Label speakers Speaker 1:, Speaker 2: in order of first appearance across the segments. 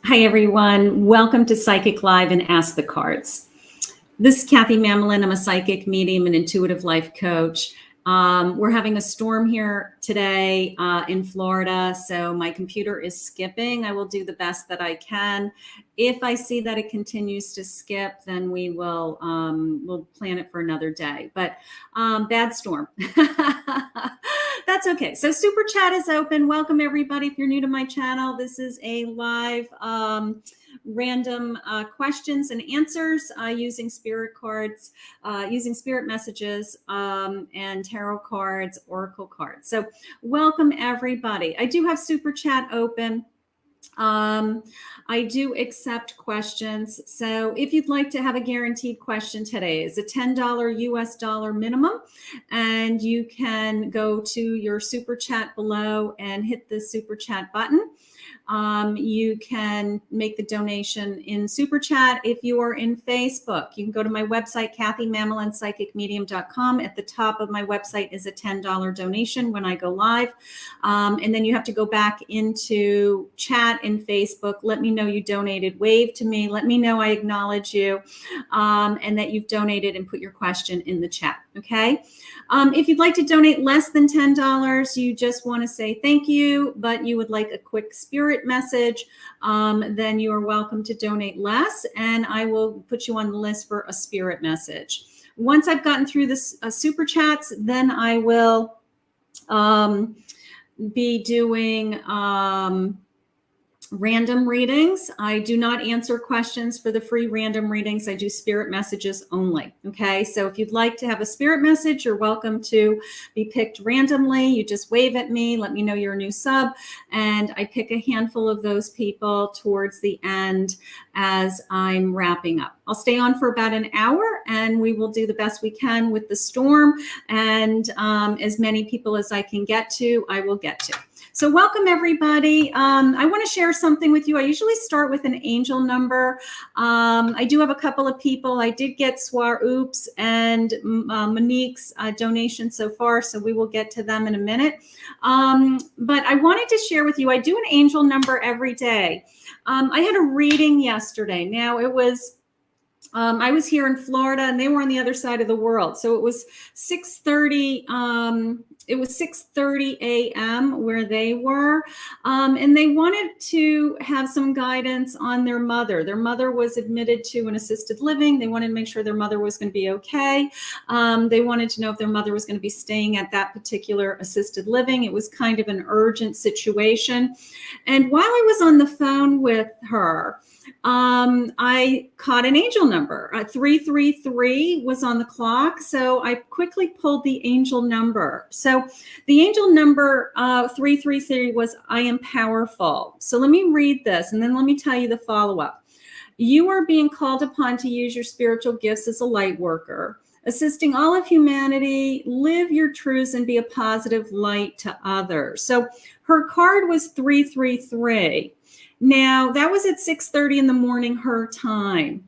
Speaker 1: Hi, everyone. Welcome to Psychic Live and Ask the Cards. This is Kathy Mamolen. I'm a psychic medium and intuitive life coach. We're having a storm here today in Florida, so my computer is skipping. I will do the best that I can. If I see that it continues to skip, then we will we'll plan it for another day. But bad storm. That's okay. So Super Chat is open. Welcome, everybody. If you're new to my channel, this is a live random questions and answers using spirit cards, using spirit messages, and tarot cards, oracle cards. So welcome, everybody. I do have Super Chat open. I do accept questions. So if you'd like to have a guaranteed question today, is a $10 US dollar minimum, and you can go to your Super Chat below and hit the Super Chat button. You can make the donation in Super Chat. If you are in Facebook, you can go to my website, KathyMamolenPsychicMedium.com. At the top of my website is a $10 donation when I go live. And then you have to go back into chat in Facebook. Let me know you donated. Wave to me. Let me know I acknowledge you and that you've donated, and put your question in the chat. Okay. If you'd like to donate less than $10, you just want to say thank you, but you would like a quick spirit message, then you are welcome to donate less, and I will put you on the list for a spirit message. Once I've gotten through this super chats, then I will be doing random readings. I do not answer questions for the free random readings. I do spirit messages only. Okay. So if you'd like to have a spirit message, you're welcome to be picked randomly. You just wave at me, let me know you're a new sub, and I pick a handful of those people towards the end as I'm wrapping up. I'll stay on for about an hour, and we will do the best we can with the storm, and as many people as I can get to, I will get to. So welcome, everybody. I want to share something with you. I usually start with an angel number. I do have a couple of people. I did get Swar Oops and Monique's donation so far, so we will get to them in a minute. But I wanted to share with you, I do an angel number every day. I had a reading yesterday. Now, it was I was here in Florida, and they were on the other side of the world. So it was 6:30. It was 6:30 a.m. where they were, and they wanted to have some guidance on their mother. Their mother was admitted to an assisted living. They wanted to make sure their mother was going to be okay. They wanted to know if their mother was going to be staying at that particular assisted living. It was kind of an urgent situation. And while I was on the phone with her, I caught an angel number. 333 was on the clock, so I quickly pulled the angel number. So the angel number 333 was, I am powerful. So let me read this, and then let me tell you the follow-up. You are being called upon to use your spiritual gifts as a light worker, assisting all of humanity, live your truths, and be a positive light to others. So her card was 333. Now, that was at 6:30 in the morning, her time.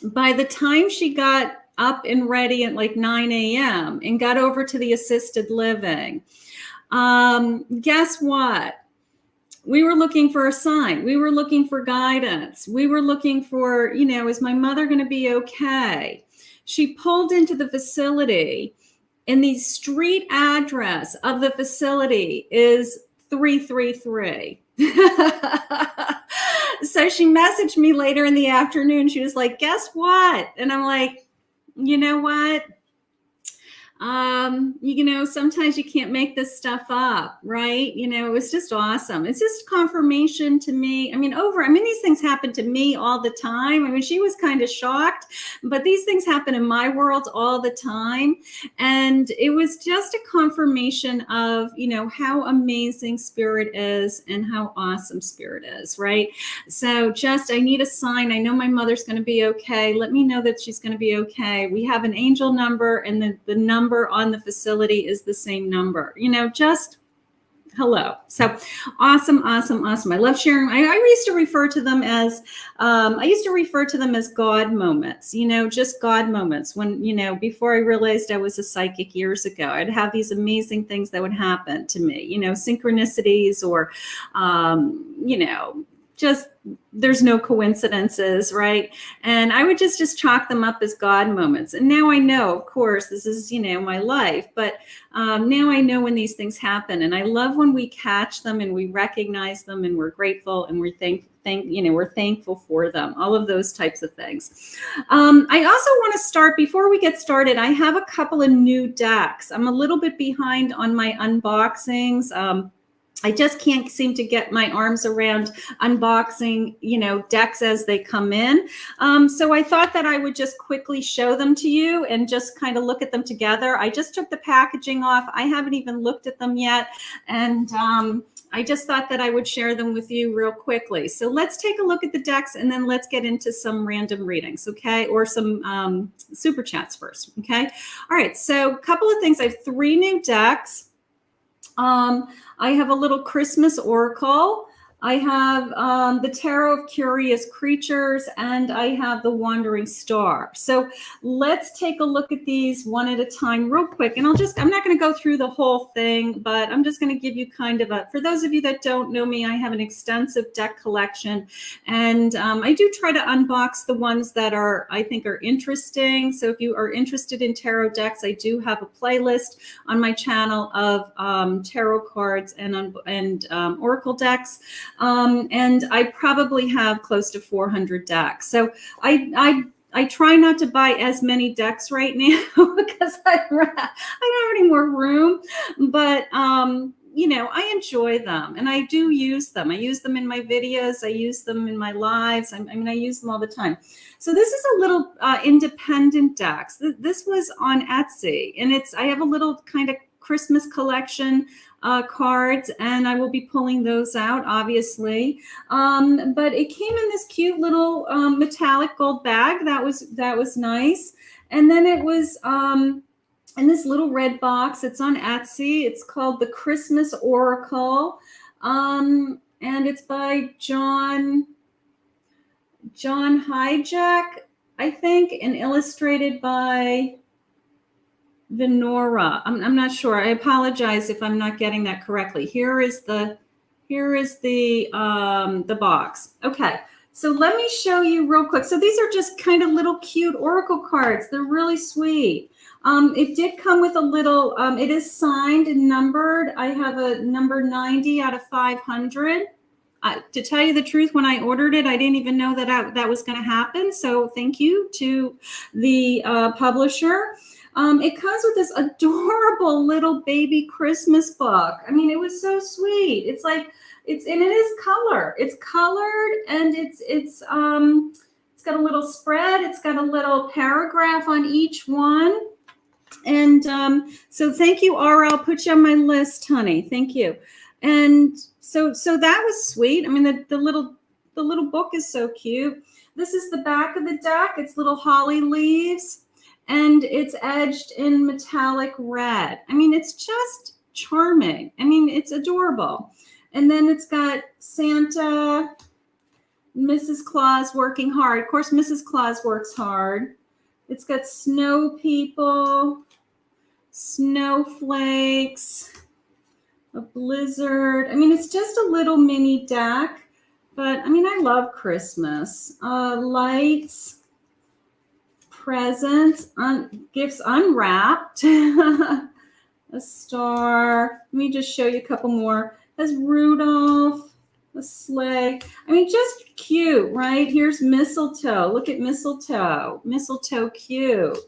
Speaker 1: By the time she got up and ready at like 9 a.m. and got over to the assisted living, guess what? We were looking for a sign. We were looking for guidance. We were looking for, you know, is my mother going to be okay? She pulled into the facility, and the street address of the facility is 333. So she messaged me later in the afternoon. She was like, guess what? And I'm like, you know what? You know, sometimes you can't make this stuff up, right? You know, it was just awesome. It's just confirmation to me. I mean, these things happen to me all the time. I mean, she was kind of shocked, but these things happen in my world all the time. And it was just a confirmation of, you know, how amazing spirit is and how awesome spirit is, right? So just, I need a sign. I know my mother's going to be okay. Let me know that she's going to be okay. We have an angel number, and the number on the facility is the same number, you know, just hello. So awesome, awesome, awesome. I love sharing. I used to refer to them as, God moments, you know, just God moments when, you know, before I realized I was a psychic years ago, I'd have these amazing things that would happen to me, you know, synchronicities or, you know, just there's no coincidences, right? And I would just chalk them up as God moments. And now I know, of course, this is, my life, but now I know when these things happen. And I love when we catch them and we recognize them and we're grateful and we're we're thankful for them, all of those types of things. I also want to start, before we get started, I have a couple of new decks. I'm a little bit behind on my unboxings. I just can't seem to get my arms around unboxing, decks as they come in. So I thought that I would just quickly show them to you and just kind of look at them together. I just took the packaging off. I haven't even looked at them yet. And I just thought that I would share them with you real quickly. So let's take a look at the decks and then let's get into some random readings, okay? Or some super chats first, okay? All right, so a couple of things. I have 3 new decks. I have a little Christmas oracle. I have the Tarot of Curious Creatures, and I have the Wandering Star. So let's take a look at these one at a time real quick. And I'm not going to go through the whole thing, but I'm just going to give you kind of for those of you that don't know me, I have an extensive deck collection. And I do try to unbox the ones that I think are interesting. So if you are interested in tarot decks, I do have a playlist on my channel of tarot cards and oracle decks. And I probably have close to 400 decks. So I try not to buy as many decks right now because I don't have any more room, but I enjoy them and I do use them. I use them in my videos. I use them in my lives. I use them all the time. So this is a little independent decks. This was on Etsy, and I have a little kind of Christmas collection cards, and I will be pulling those out, obviously. But it came in this cute little metallic gold bag. That was nice. And then it was in this little red box. It's on Etsy. It's called the Christmas Oracle, and it's by John Hijack, I think, and illustrated by Venora. I'm not sure. I apologize if I'm not getting that correctly. Here is the box. Okay, so let me show you real quick. So these are just kind of little cute oracle cards. They're really sweet. It did come with a little. It is signed and numbered. I have a number 90 out of 500. To tell you the truth, when I ordered it, I didn't even know that was going to happen. So thank you to the publisher. It comes with this adorable little baby Christmas book. I mean, it was so sweet. And it is color. It's colored, and it's got a little spread. It's got a little paragraph on each one. And so thank you, Ara. I'll put you on my list, honey. Thank you. And so that was sweet. I mean, the little book is so cute. This is the back of the deck. It's little holly leaves. And it's edged in metallic red. I mean, it's just charming. I mean, it's adorable. And then it's got Santa, Mrs. Claus working hard. Of course, Mrs. Claus works hard. It's got snow people, snowflakes, a blizzard. I mean, it's just a little mini deck. But, I mean, I love Christmas. Lights. Presents, gifts unwrapped, a star. Let me just show you a couple more. There's Rudolph, a sleigh. I mean, just cute, right? Here's mistletoe. Look at mistletoe. Mistletoe cute.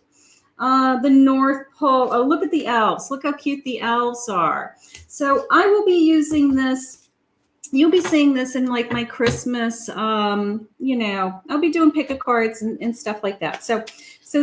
Speaker 1: The North Pole. Oh, look at the elves. Look how cute the elves are. So I will be using this. You'll be seeing this in like my Christmas, I'll be doing pick-a cards and stuff like that. So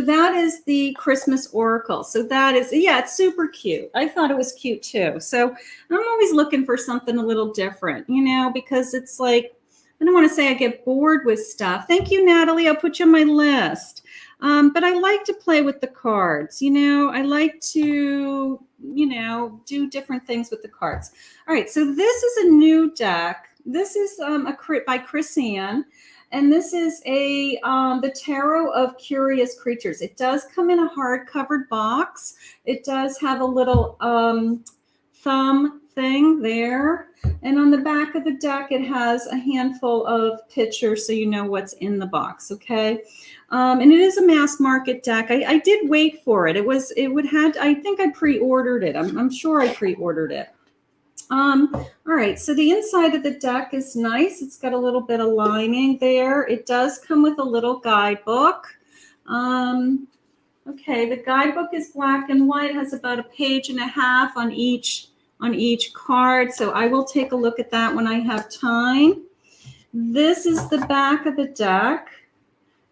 Speaker 1: that is the Christmas Oracle. So that is, it's super cute. I thought it was cute too. So I'm always looking for something a little different, because it's like, I don't want to say I get bored with stuff. Thank you, Natalie. I'll put you on my list. But I like to play with the cards. I like to, do different things with the cards. All right, so this is a new deck. This is by Chris Ann, and this is the Tarot of Curious Creatures. It does come in a hard-covered box. It does have a little thumb thing there. And on the back of the deck, it has a handful of pictures so you know what's in the box, okay? And it is a mass market deck. I did wait for it. I think I pre-ordered it. I'm sure I pre-ordered it. All right, so the inside of the deck is nice. It's got a little bit of lining there. It does come with a little guidebook. Okay, the guidebook is black and white. It has about 1.5 pages on each card. So I will take a look at that when I have time. This is the back of the deck.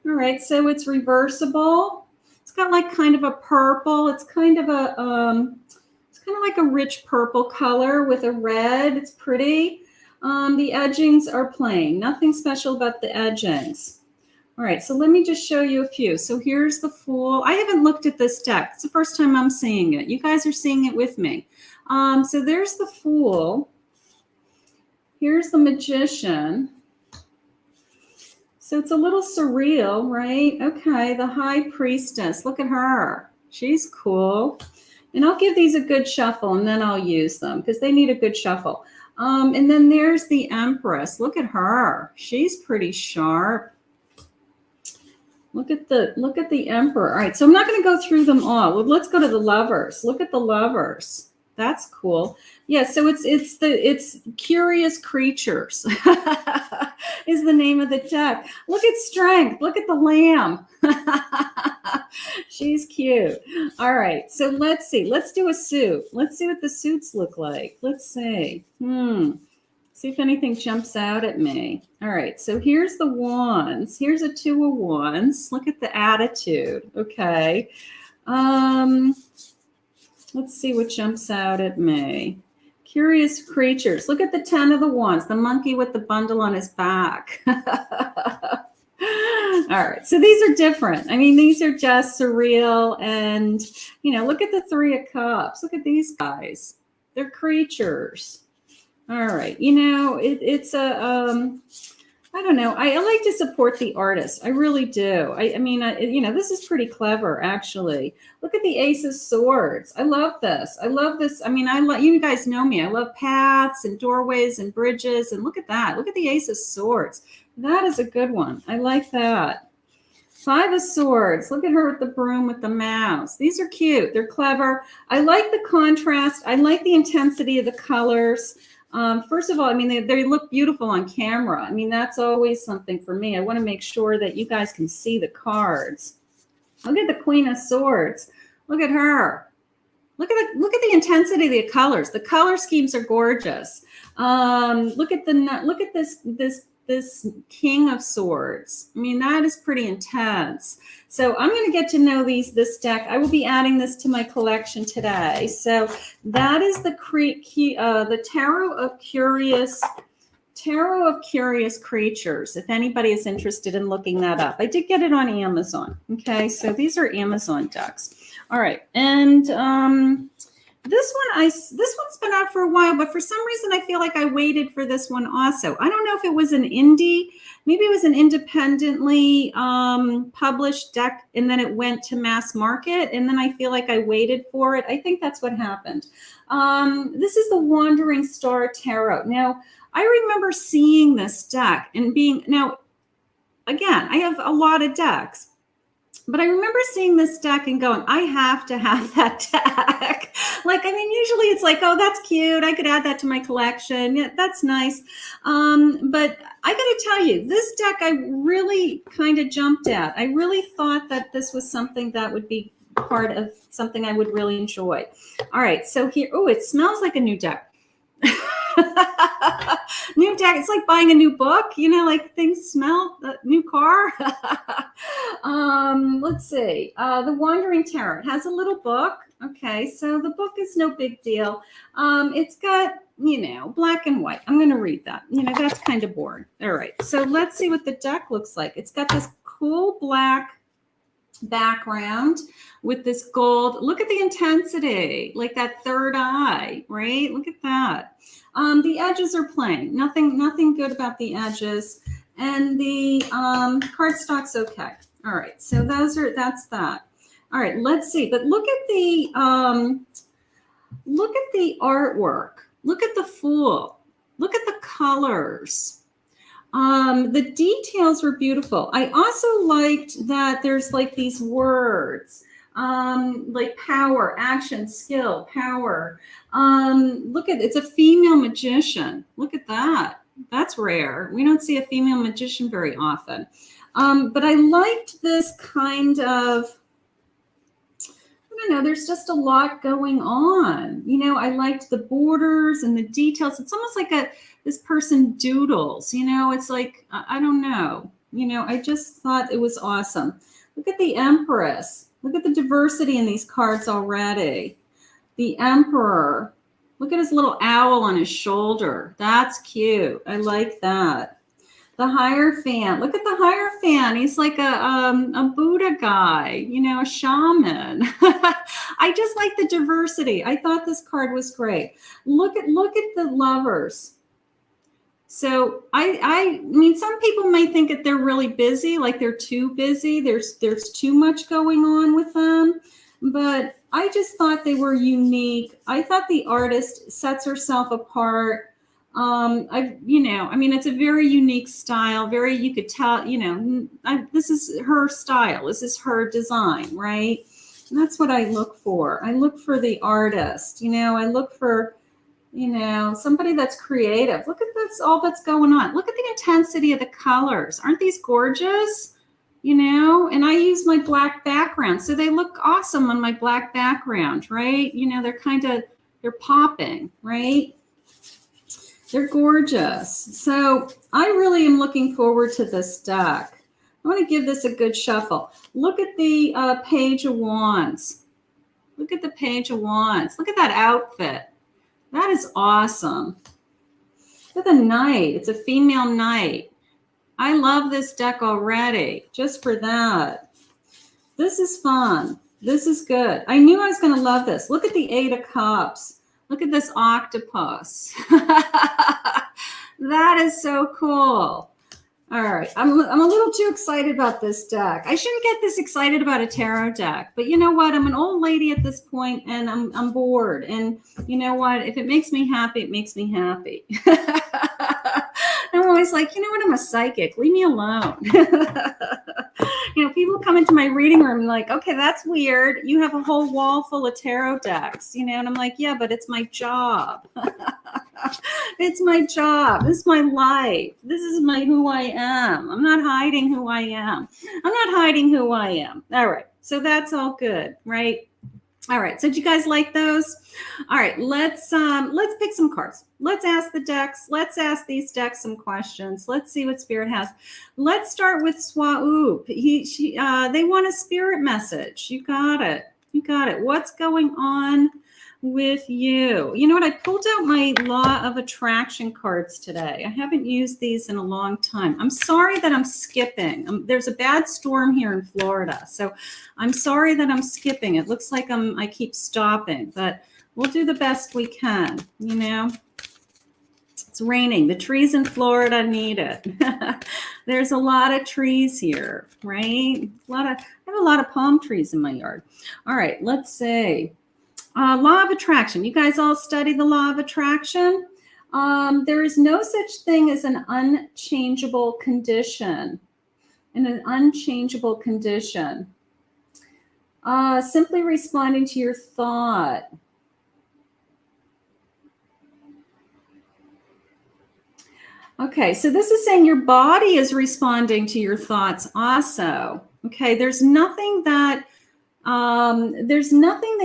Speaker 1: All right, so it's reversible. It's got like kind of a purple. It's kind of like a rich purple color with a red. It's pretty. The edgings are plain. Nothing special about the edgings. All right, so let me just show you a few. So here's the Fool. I haven't looked at this deck. It's the first time I'm seeing it. You guys are seeing it with me. So there's the Fool. Here's the Magician. So it's a little surreal, right? Okay, the High Priestess. Look at her. She's cool. And I'll give these a good shuffle and then I'll use them because they need a good shuffle. And then there's the Empress. Look at her. She's pretty sharp. Look at the Emperor. All right, so I'm not going to go through them all. Well, let's go to the Lovers. Look at the Lovers. That's cool. Yeah, so it's Curious Creatures is the name of the deck. Look at Strength. Look at the Lamb. She's cute. All right, so let's see. Let's do a suit. Let's see what the suits look like. Let's see. See if anything jumps out at me. All right, so here's the Wands. Here's a 2 of Wands. Look at the attitude. Okay. Let's see what jumps out at me. Curious Creatures. Look at the 10 of the Wands, the monkey with the bundle on his back. All right, so these are different. I mean, these are just surreal. And, look at the 3 of Cups. Look at these guys. They're creatures. All right, it's a, I don't know. I like to support the artist. I really do. I mean, this is pretty clever, actually. Look at the Ace of Swords. I love this. I love this. I mean, you guys know me. I love paths and doorways and bridges. And look at that. Look at the Ace of Swords. That is a good one. I like that. 5 of Swords. Look at her with the broom with the mouse. These are cute. They're clever. I like the contrast. I like the intensity of the colors. First of all, I mean, they look beautiful on camera. I mean, that's always something for me. I want to make sure that you guys can see the cards. Look at the Queen of Swords. Look at her. Look at the intensity of the colors. The color schemes are gorgeous. Look at this King of Swords. I mean, that is pretty intense. So I'm going to get to know this deck. I will be adding this to my collection today. So that is the Tarot of Curious Creatures, if anybody is interested in looking that up. I did get it on Amazon. Okay, so these are Amazon decks. All right, and this one's been out for a while, but for some reason I feel like I waited for this one also. I don't know if it was an indie, maybe it was an independently published deck, and then it went to mass market, and then I feel like I waited for it. I think that's what happened. This is the Wandering Star Tarot. Now, I remember seeing this deck and now, again, I have a lot of decks, but I remember seeing this deck and going, I have to have that deck. Like, I mean, usually it's like, oh, that's cute. I could add that to my collection. Yeah, that's nice. But I got to tell you, this deck I really kind of jumped at. I really thought that this was something that would be part of something I would really enjoy. All right, so here, oh, it smells like a new deck. New deck. It's like buying a new book, like things smell. New car. Let's see. The Wandering Tarot. It has a little book. Okay, so the book is no big deal. It's got, black and white. I'm going to read that. That's kind of boring. All right, so let's see what the deck looks like. It's got this cool black background with this gold. Look at the intensity, like that third eye, right? Look at that. The edges are plain. Nothing good about the edges. And the cardstock's okay. All right, so that's that. All right, let's see. But look at the artwork. Look at the Fool. Look at the colors. The details were beautiful. I also liked that there's like these words, like power, action, skill, power. Look at, it's a female magician. Look at that. That's rare. We don't see a female magician very often. But I liked this kind of, I don't know, there's just a lot going on. You know, I liked the borders and the details. It's almost like this person doodles, you know, it's like, I don't know. You know, I just thought it was awesome. Look at the Empress. Look at the diversity in these cards already. The Emperor. Look at his little owl on his shoulder. That's cute. I like that. The Hierophant. Look at the Hierophant. He's like a Buddha guy, you know, a shaman. I just like the diversity. I thought this card was great. Look at the Lovers. So I mean, some people may think that they're really busy, like they're too busy. There's too much going on with them, but I just thought they were unique. I thought the artist sets herself apart. You know, I mean, it's a very unique style. Very, you could tell, you know, this is her style. This is her design, right? And that's what I look for. I look for the artist. You know, I look for, you know, somebody that's creative. Look at this, all that's going on. Look at the intensity of the colors. Aren't these gorgeous? You know, and I use my black background, so they look awesome on my black background, right? You know, they're popping, right? They're gorgeous. So I really am looking forward to this deck. I want to give this a good shuffle. Look at the Page of Wands. Look at the Page of Wands. Look at that outfit. That is awesome. Look at the Knight. It's a female knight. I love this deck already, just for that. This is fun. This is good. I knew I was going to love this. Look at the Eight of Cups. Look at this octopus. That is so cool. All right, I'm a little too excited about this deck. I shouldn't get this excited about a tarot deck, but you know what? I'm an old lady at this point, and I'm bored. And you know what? If it makes me happy, it makes me happy. I'm always like, you know what? I'm a psychic. Leave me alone. You know, people come into my reading room and like, okay, that's weird. You have a whole wall full of tarot decks, you know, and I'm like, yeah, but it's my job. It's my job. This is my life. This is who I am. I'm not hiding who I am. I'm not hiding who I am. All right. So that's all good, right? All right. So did you guys like those? All right. Let's pick some cards. Let's ask the decks. Let's ask these decks some questions. Let's see what Spirit has. Let's start with Swaoop. They want a spirit message. You got it. You got it. What's going on with you? You know what? I pulled out my Law of Attraction cards today. I haven't used these in a long time. I'm sorry that I'm skipping. There's a bad storm here in Florida, so I'm sorry that I'm skipping. It looks like I keep stopping, but we'll do the best we can, you know? It's raining. The trees in Florida need it. There's a lot of trees here, right? I have a lot of palm trees in my yard. All right, let's see. Law of Attraction. You guys all study the Law of Attraction? There is no such thing as an unchangeable condition. In an unchangeable condition. Simply responding to your thought. Okay, so this is saying your body is responding to your thoughts also. Okay, there's nothing that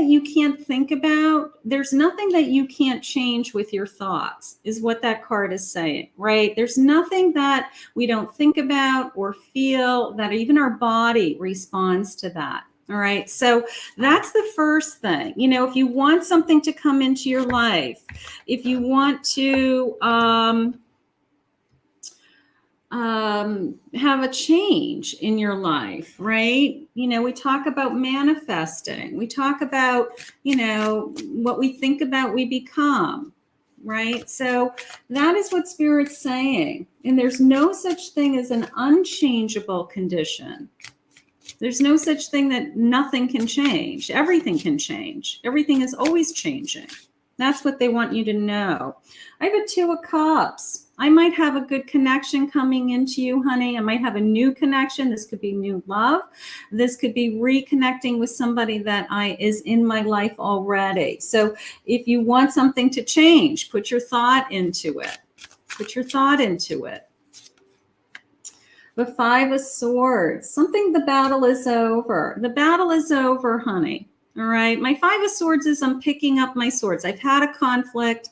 Speaker 1: you can't think about. There's nothing that you can't change with your thoughts, is what that card is saying, right? There's nothing that we don't think about or feel that even our body responds to that. All right. So that's the first thing. You know, if you want something to come into your life, if you want to have a change in your life, right? You know, we talk about manifesting. We talk about, you know, what we think about, we become, right? So that is what Spirit's saying. And there's no such thing as an unchangeable condition. There's no such thing that nothing can change. Everything can change. Everything is always changing. That's what they want you to know. I have a 2 of Cups. I might have a good connection coming into you, honey. I might have a new connection. This could be new love. This could be reconnecting with somebody that is in my life already. So if you want something to change, put your thought into it. Put your thought into it. The 5 of Swords. The battle is over. The battle is over, honey. All right. My 5 of Swords is I'm picking up my swords. I've had a conflict,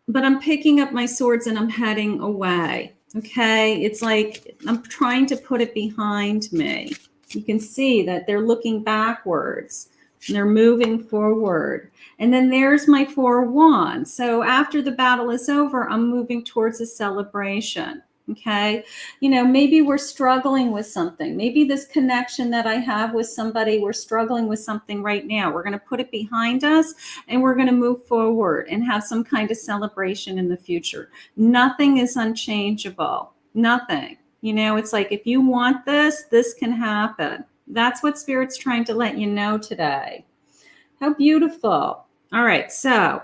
Speaker 1: but I'm picking up my swords and I'm heading away. Okay. It's like I'm trying to put it behind me. You can see that they're looking backwards and they're moving forward. And then there's my 4 of Wands. So after the battle is over, I'm moving towards a celebration. Okay. Maybe we're struggling with something. Maybe this connection that I have with somebody, we're struggling with something right now. We're going to put it behind us and we're going to move forward and have some kind of celebration in the future. Nothing is unchangeable. Nothing. It's like, if you want this, this can happen. That's what Spirit's trying to let you know today. How beautiful. All right. So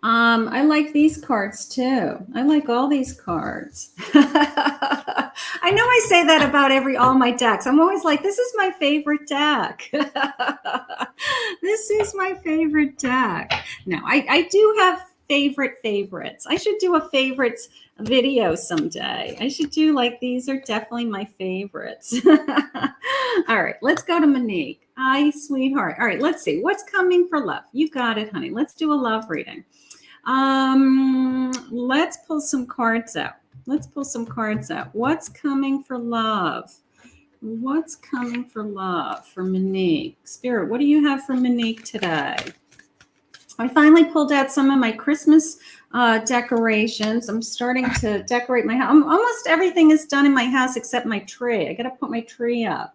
Speaker 1: I like these cards too. I like all these cards. I know I say that about all my decks. I'm always like, this is my favorite deck. This is my favorite deck. No, I do have favorites. I should do a favorites video someday. I should do these are definitely my favorites. All right, let's go to Monique. Hi, sweetheart. All right, let's see. What's coming for love? You got it, honey. Let's do a love reading. Let's pull some cards out. What's coming for love? What's coming for love for Monique? Spirit, what do you have for Monique today? I finally pulled out some of my Christmas decorations. I'm starting to decorate my house. Almost everything is done in my house except my tree. I got to put my tree up.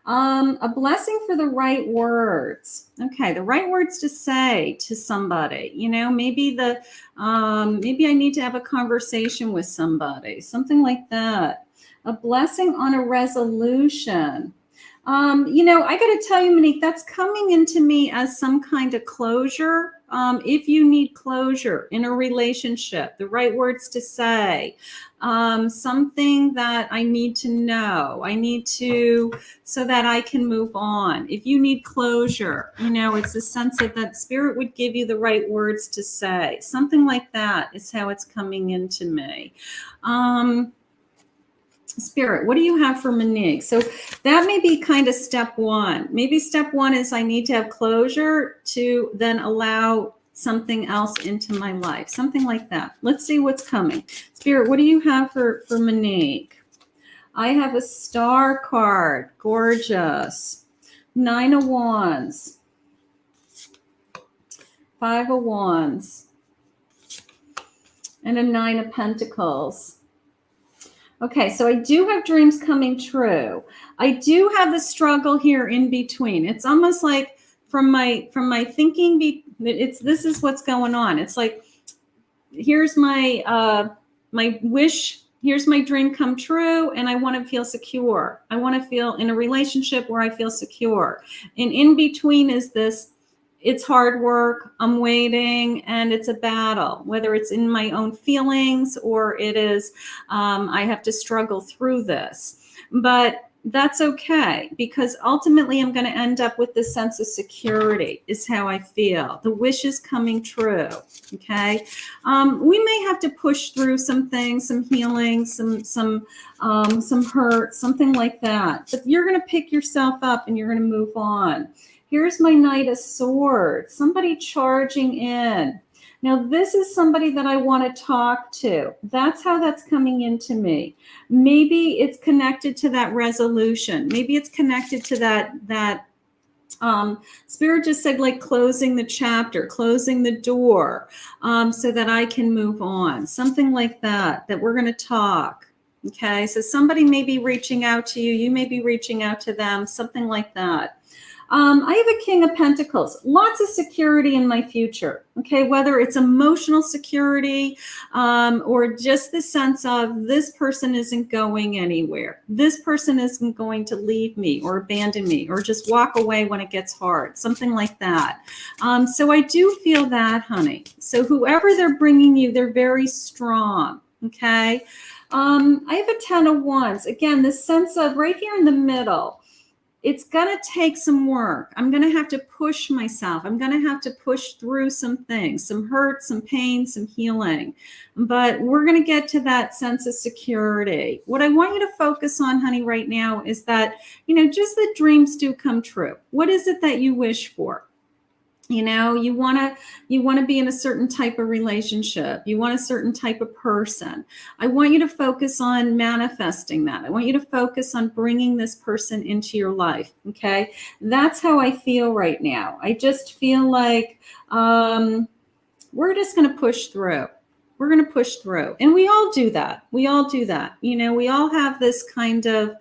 Speaker 1: A blessing for the right words. Okay, the right words to say to somebody. Maybe maybe I need to have a conversation with somebody, something like that. A blessing on a resolution. I got to tell you, Monique, that's coming into me as some kind of closure. If you need closure in a relationship, the right words to say, something that I need to know, so that I can move on. If you need closure, it's a sense of that Spirit would give you the right words to say. Something like that is how it's coming into me. Spirit, what do you have for Monique? So that may be kind of step 1. Maybe step 1 is I need to have closure to then allow something else into my life. Something like that. Let's see what's coming. Spirit, what do you have for Monique? I have a Star card. Gorgeous. 9 of Wands. 5 of Wands. And a 9 of Pentacles. Okay, so I do have dreams coming true. I do have the struggle here in between. It's almost like from my thinking, this is what's going on. It's like, here's my my wish, here's my dream come true, and I want to feel secure. I want to feel in a relationship where I feel secure. And in between is this, it's hard work, I'm waiting, and it's a battle, whether it's in my own feelings or it is, I have to struggle through this. But that's okay, because ultimately I'm going to end up with this sense of security is how I feel. The wish is coming true. Okay. We may have to push through some things, some healing, some hurt, something like that, but you're going to pick yourself up and you're going to move on. Here's my Knight of Swords, somebody charging in. Now, this is somebody that I want to talk to. That's how that's coming into me. Maybe it's connected to that resolution. Maybe it's connected to that Spirit just said, like, closing the chapter, closing the door, so that I can move on. Something like that we're going to talk. Okay, so somebody may be reaching out to you. You may be reaching out to them, something like that. I have a King of Pentacles, lots of security in my future. Okay, whether it's emotional security or just the sense of this person isn't going anywhere. This person isn't going to leave me or abandon me or just walk away when it gets hard, something like that. So I do feel that, honey. So whoever they're bringing you, they're very strong. Okay. I have a 10 of Wands. Again, this sense of right here in the middle. It's going to take some work. I'm going to have to push myself. I'm going to have to push through some things, some hurt, some pain, some healing. But we're going to get to that sense of security. What I want you to focus on, honey, right now is that, just that dreams do come true. What is it that you wish for? You want to be in a certain type of relationship. You want a certain type of person. I want you to focus on manifesting that. I want you to focus on bringing this person into your life. Okay. That's how I feel right now. I just feel like we're just going to push through. We're going to push through. And we all do that. We all do that. We all have this kind of,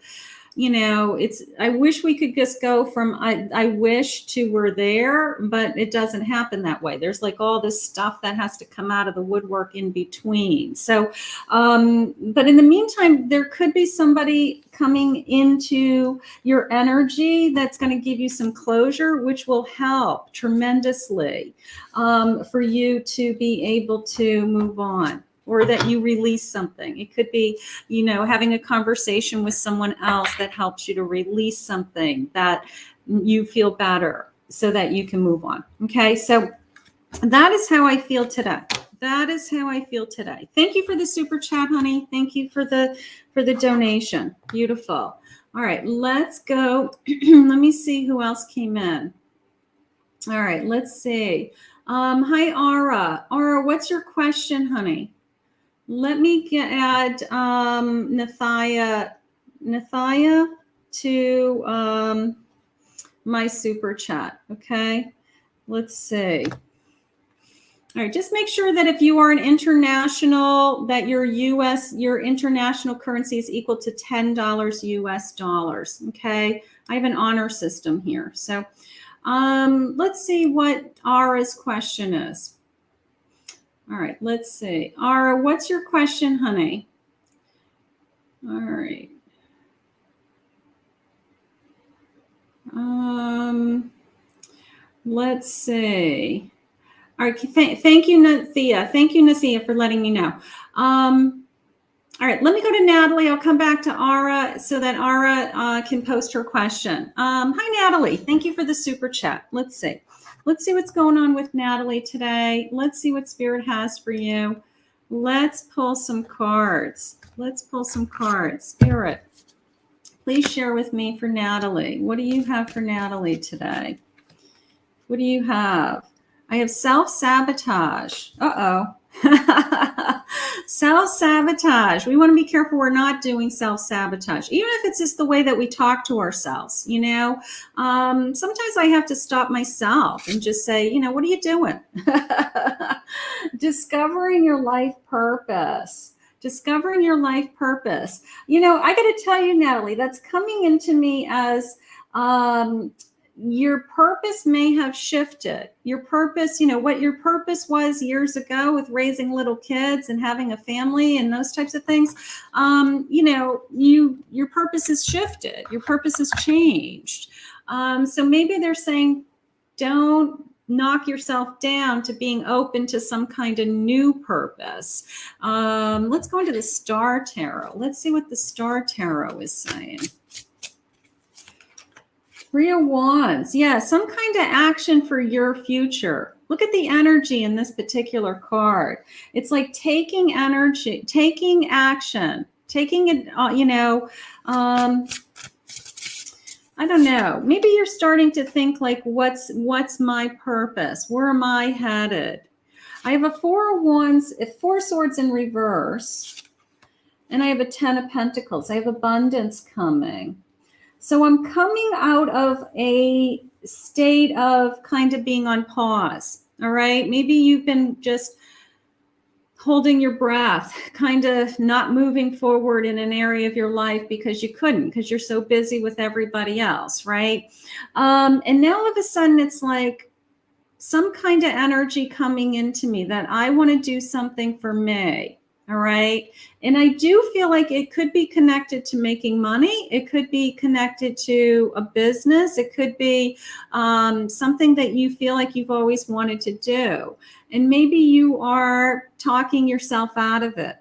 Speaker 1: I wish we could just go from I wish to we're there, but it doesn't happen that way. There's like all this stuff that has to come out of the woodwork in between. So, but in the meantime, there could be somebody coming into your energy that's going to give you some closure, which will help tremendously for you to be able to move on. Or that you release something. It could be, having a conversation with someone else that helps you to release something that you feel better so that you can move on. Okay, so that is how I feel today. That is how I feel today. Thank you for the super chat, honey. Thank you for the donation. Beautiful. All right, let's go. Let me see who else came in. All right, let's see. Hi, Aura. Aura, what's your question, honey? Let me add Nathia to my super chat. Okay, let's see. All right, just make sure that if you are an international, that your international currency is equal to $10 US dollars. Okay, I have an honor system here. So let's see what Aura's question is. All right, let's see. Aura, what's your question, honey? All right. Let's see. All right, thank you, Nathia. Thank you, Nathia, for letting me know. All right, let me go to Natalie. I'll come back to Aura so that Aura can post her question. Hi, Natalie. Thank you for the super chat. Let's see. Let's see what's going on with Natalie today. Let's see what Spirit has for you. Let's pull some cards. Let's pull some cards. Spirit, please share with me for Natalie. What do you have for Natalie today? What do you have? I have self-sabotage. Uh-oh. Self-sabotage. We want to be careful we're not doing self-sabotage, even if it's just the way that we talk to ourselves. Sometimes I have to stop myself and just say, what are you doing? Discovering your life purpose. Discovering your life purpose. I got to tell you, Natalie, that's coming into me as your purpose may have shifted. Your purpose, what your purpose was years ago with raising little kids and having a family and those types of things, your purpose has shifted. Your purpose has changed. So maybe they're saying, don't knock yourself down to being open to some kind of new purpose. Let's go into the Star Tarot. Let's see what the Star Tarot is saying. Three of Wands. Yeah, some kind of action for your future. Look at the energy in this particular card. It's like taking energy, taking action, taking it, I don't know. Maybe you're starting to think like, what's my purpose? Where am I headed? I have a Four of Wands, Four Swords in reverse, and I have a 10 of Pentacles. I have abundance coming. So I'm coming out of a state of kind of being on pause. All right. Maybe you've been just holding your breath, kind of not moving forward in an area of your life because you couldn't, because you're so busy with everybody else, right? And now all of a sudden it's like some kind of energy coming into me that I want to do something for me. All right. And I do feel like it could be connected to making money. It could be connected to a business. It could be something that you feel like you've always wanted to do. And maybe you are talking yourself out of it.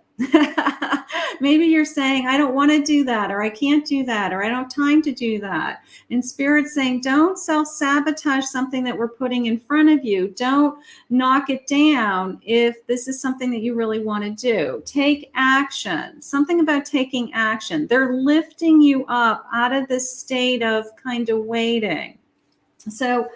Speaker 1: Maybe you're saying, I don't want to do that, or I can't do that, or I don't have time to do that. And Spirit's saying, don't self-sabotage something that we're putting in front of you. Don't knock it down if this is something that you really want to do. Take action. Something about taking action. They're lifting you up out of this state of kind of waiting. So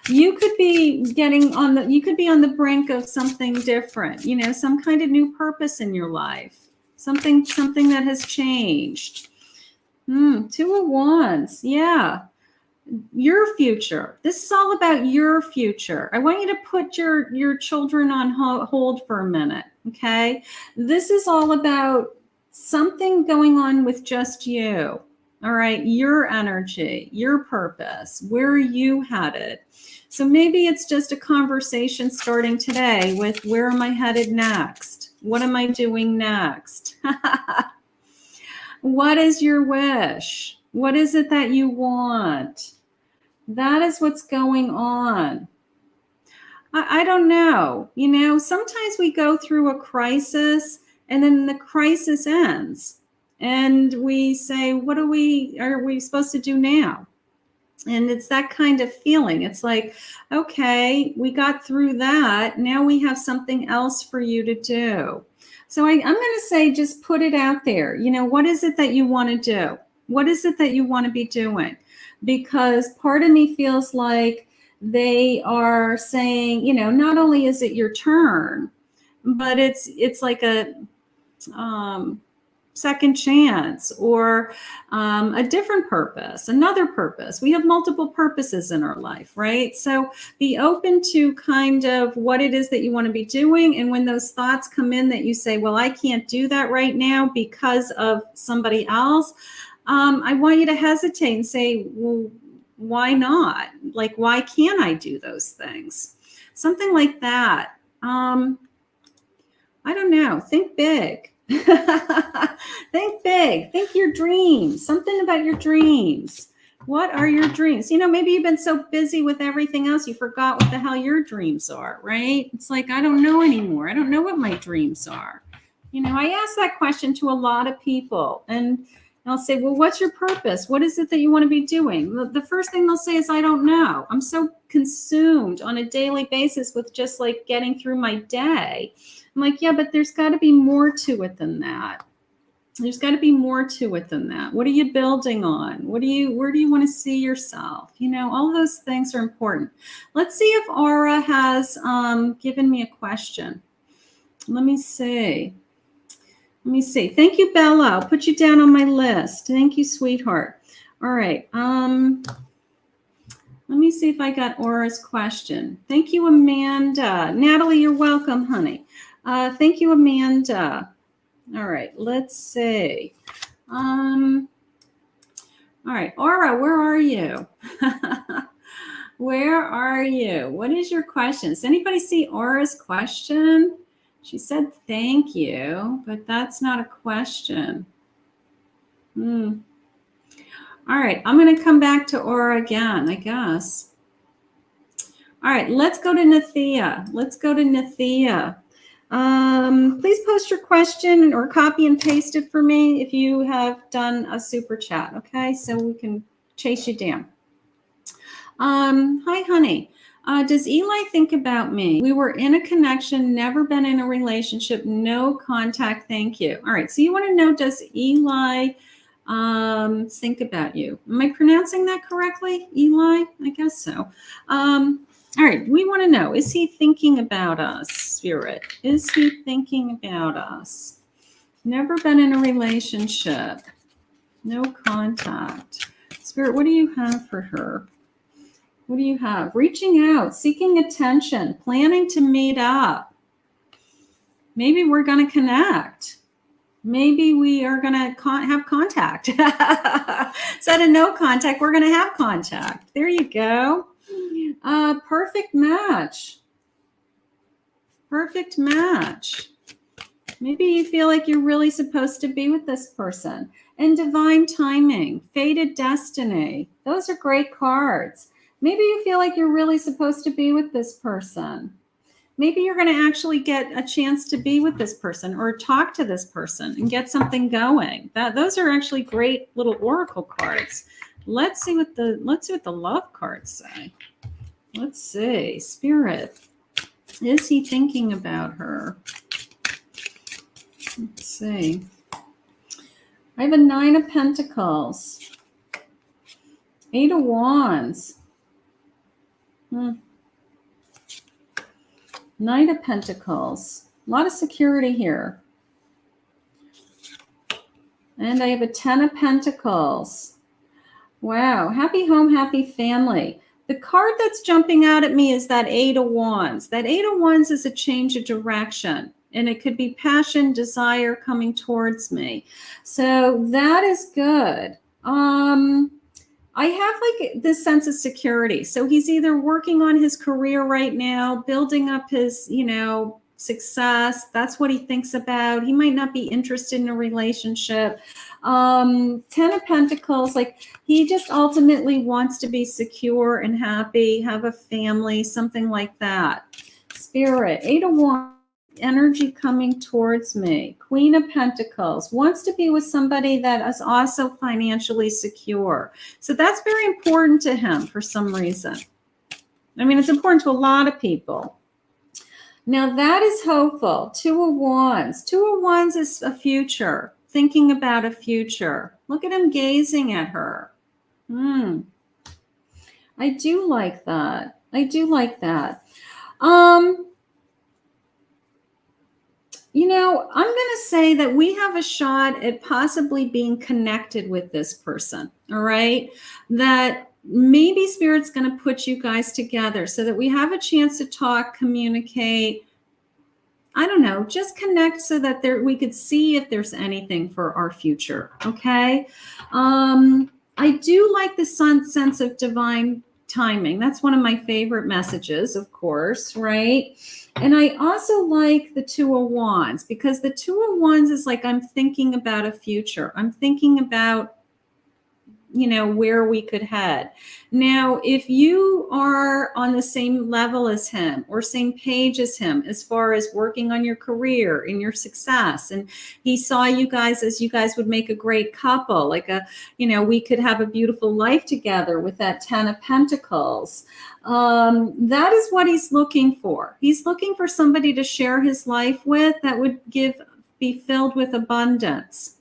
Speaker 1: you could be you could be on the brink of something different, some kind of new purpose in your life. Something that has changed. 2 of Wands. Yeah. Your future. This is all about your future. I want you to put your children on hold for a minute. Okay. This is all about something going on with just you. All right. Your energy, your purpose. Where are you headed? So maybe it's just a conversation starting today with, where am I headed next? What am I doing next? What is your wish? What is it that you want? That is what's going on. I don't know. Sometimes we go through a crisis and then the crisis ends. And we say, what are we supposed to do now? And it's that kind of feeling. It's like, okay, we got through that. Now we have something else for you to do. So I'm going to say, just put it out there. What is it that you want to do? What is it that you want to be doing? Because part of me feels like they are saying, not only is it your turn, but it's like a second chance, or a different purpose, another purpose. We have multiple purposes in our life, right? So be open to kind of what it is that you want to be doing. And when those thoughts come in that you say, well, I can't do that right now because of somebody else, I want you to hesitate and say, well, why not? Like, why can't I do those things? Something like that. I don't know. Think big. Think big. Think your dreams. Something about your dreams. What are your dreams? Maybe you've been so busy with everything else, you forgot what the hell your dreams are, right? It's like, I don't know anymore. I don't know what my dreams are. I ask that question to a lot of people, and I'll say, well, what's your purpose? What is it that you want to be doing? The first thing they'll say is, I don't know. I'm so consumed on a daily basis with just like getting through my day. I'm like, yeah, but there's got to be more to it than that. There's got to be more to it than that. What are you building on? Where do you want to see yourself? All those things are important. Let's see if Aura has given me a question. Let me see. Thank you, Bella. I'll put you down on my list. Thank you, sweetheart. All right. Let me see if I got Aura's question. Thank you, Amanda. Natalie, you're welcome, honey. Thank you, Amanda. All right, let's see. All right, Aura, where are you? Where are you? What is your question? Does anybody see Aura's question? She said thank you, but that's not a question. All right, I'm going to come back to Aura again, I guess. All right, let's go to Nathia. Please post your question or copy and paste it for me if you have done a super chat, okay? So we can chase you down. Hi, honey. Does Eli think about me? We were in a connection, never been in a relationship, no contact, thank you. All right, so you want to know, does Eli think about you? Am I pronouncing that correctly, Eli? I guess so. All right, we want to know, is he thinking about us, Spirit? Is he thinking about us? Never been in a relationship. No contact. Spirit, what do you have for her? What do you have? Reaching out, seeking attention, planning to meet up. Maybe we're going to connect. Maybe we are going to have contact. Instead of no contact, we're going to have contact. There you go. Perfect match. Perfect match. Maybe you feel like you're really supposed to be with this person. And divine timing, fated destiny. Those are great cards. Maybe you feel like you're really supposed to be with this person. Maybe you're going to actually get a chance to be with this person or talk to this person and get something going. Those are actually great little oracle cards. Let's see what the love cards say. Let's see. Spirit. Is he thinking about her? Let's see. I have a 9 of Pentacles. 8 of Wands. 9 of Pentacles. A lot of security here. And I have a 10 of Pentacles. Wow. Happy home, happy family. The card that's jumping out at me is that 8 of Wands. That 8 of Wands is a change of direction. And it could be passion, desire coming towards me. So that is good. I have like this sense of security. So he's either working on his career right now, building up his, success. That's what he thinks about. He might not be interested in a relationship. 10 of Pentacles, like he just ultimately wants to be secure and happy, have a family, something like that. Spirit, 8 of Wands. Energy coming towards me. Queen of Pentacles wants to be with somebody that is also financially secure. So that's very important to him for some reason. I mean, it's important to a lot of people. Now that is hopeful. 2 of Wands. 2 of Wands is a future, thinking about a future. Look at him gazing at her. I do like that. I do like that. I'm going to say that we have a shot at possibly being connected with this person, all right? That maybe Spirit's going to put you guys together so that we have a chance to talk, communicate. I don't know, just connect so that we could see if there's anything for our future, okay? I do like the sense of divine timing. That's one of my favorite messages, of course, right? And I also like the 2 of Wands because the 2 of Wands is like, I'm thinking about a future. I'm thinking about, where we could head. Now, if you are on the same level as him or same page as him, as far as working on your career and your success, and he saw you guys as you guys would make a great couple, like we could have a beautiful life together with that 10 of Pentacles. That is what he's looking for. He's looking for somebody to share his life with that would be filled with abundance.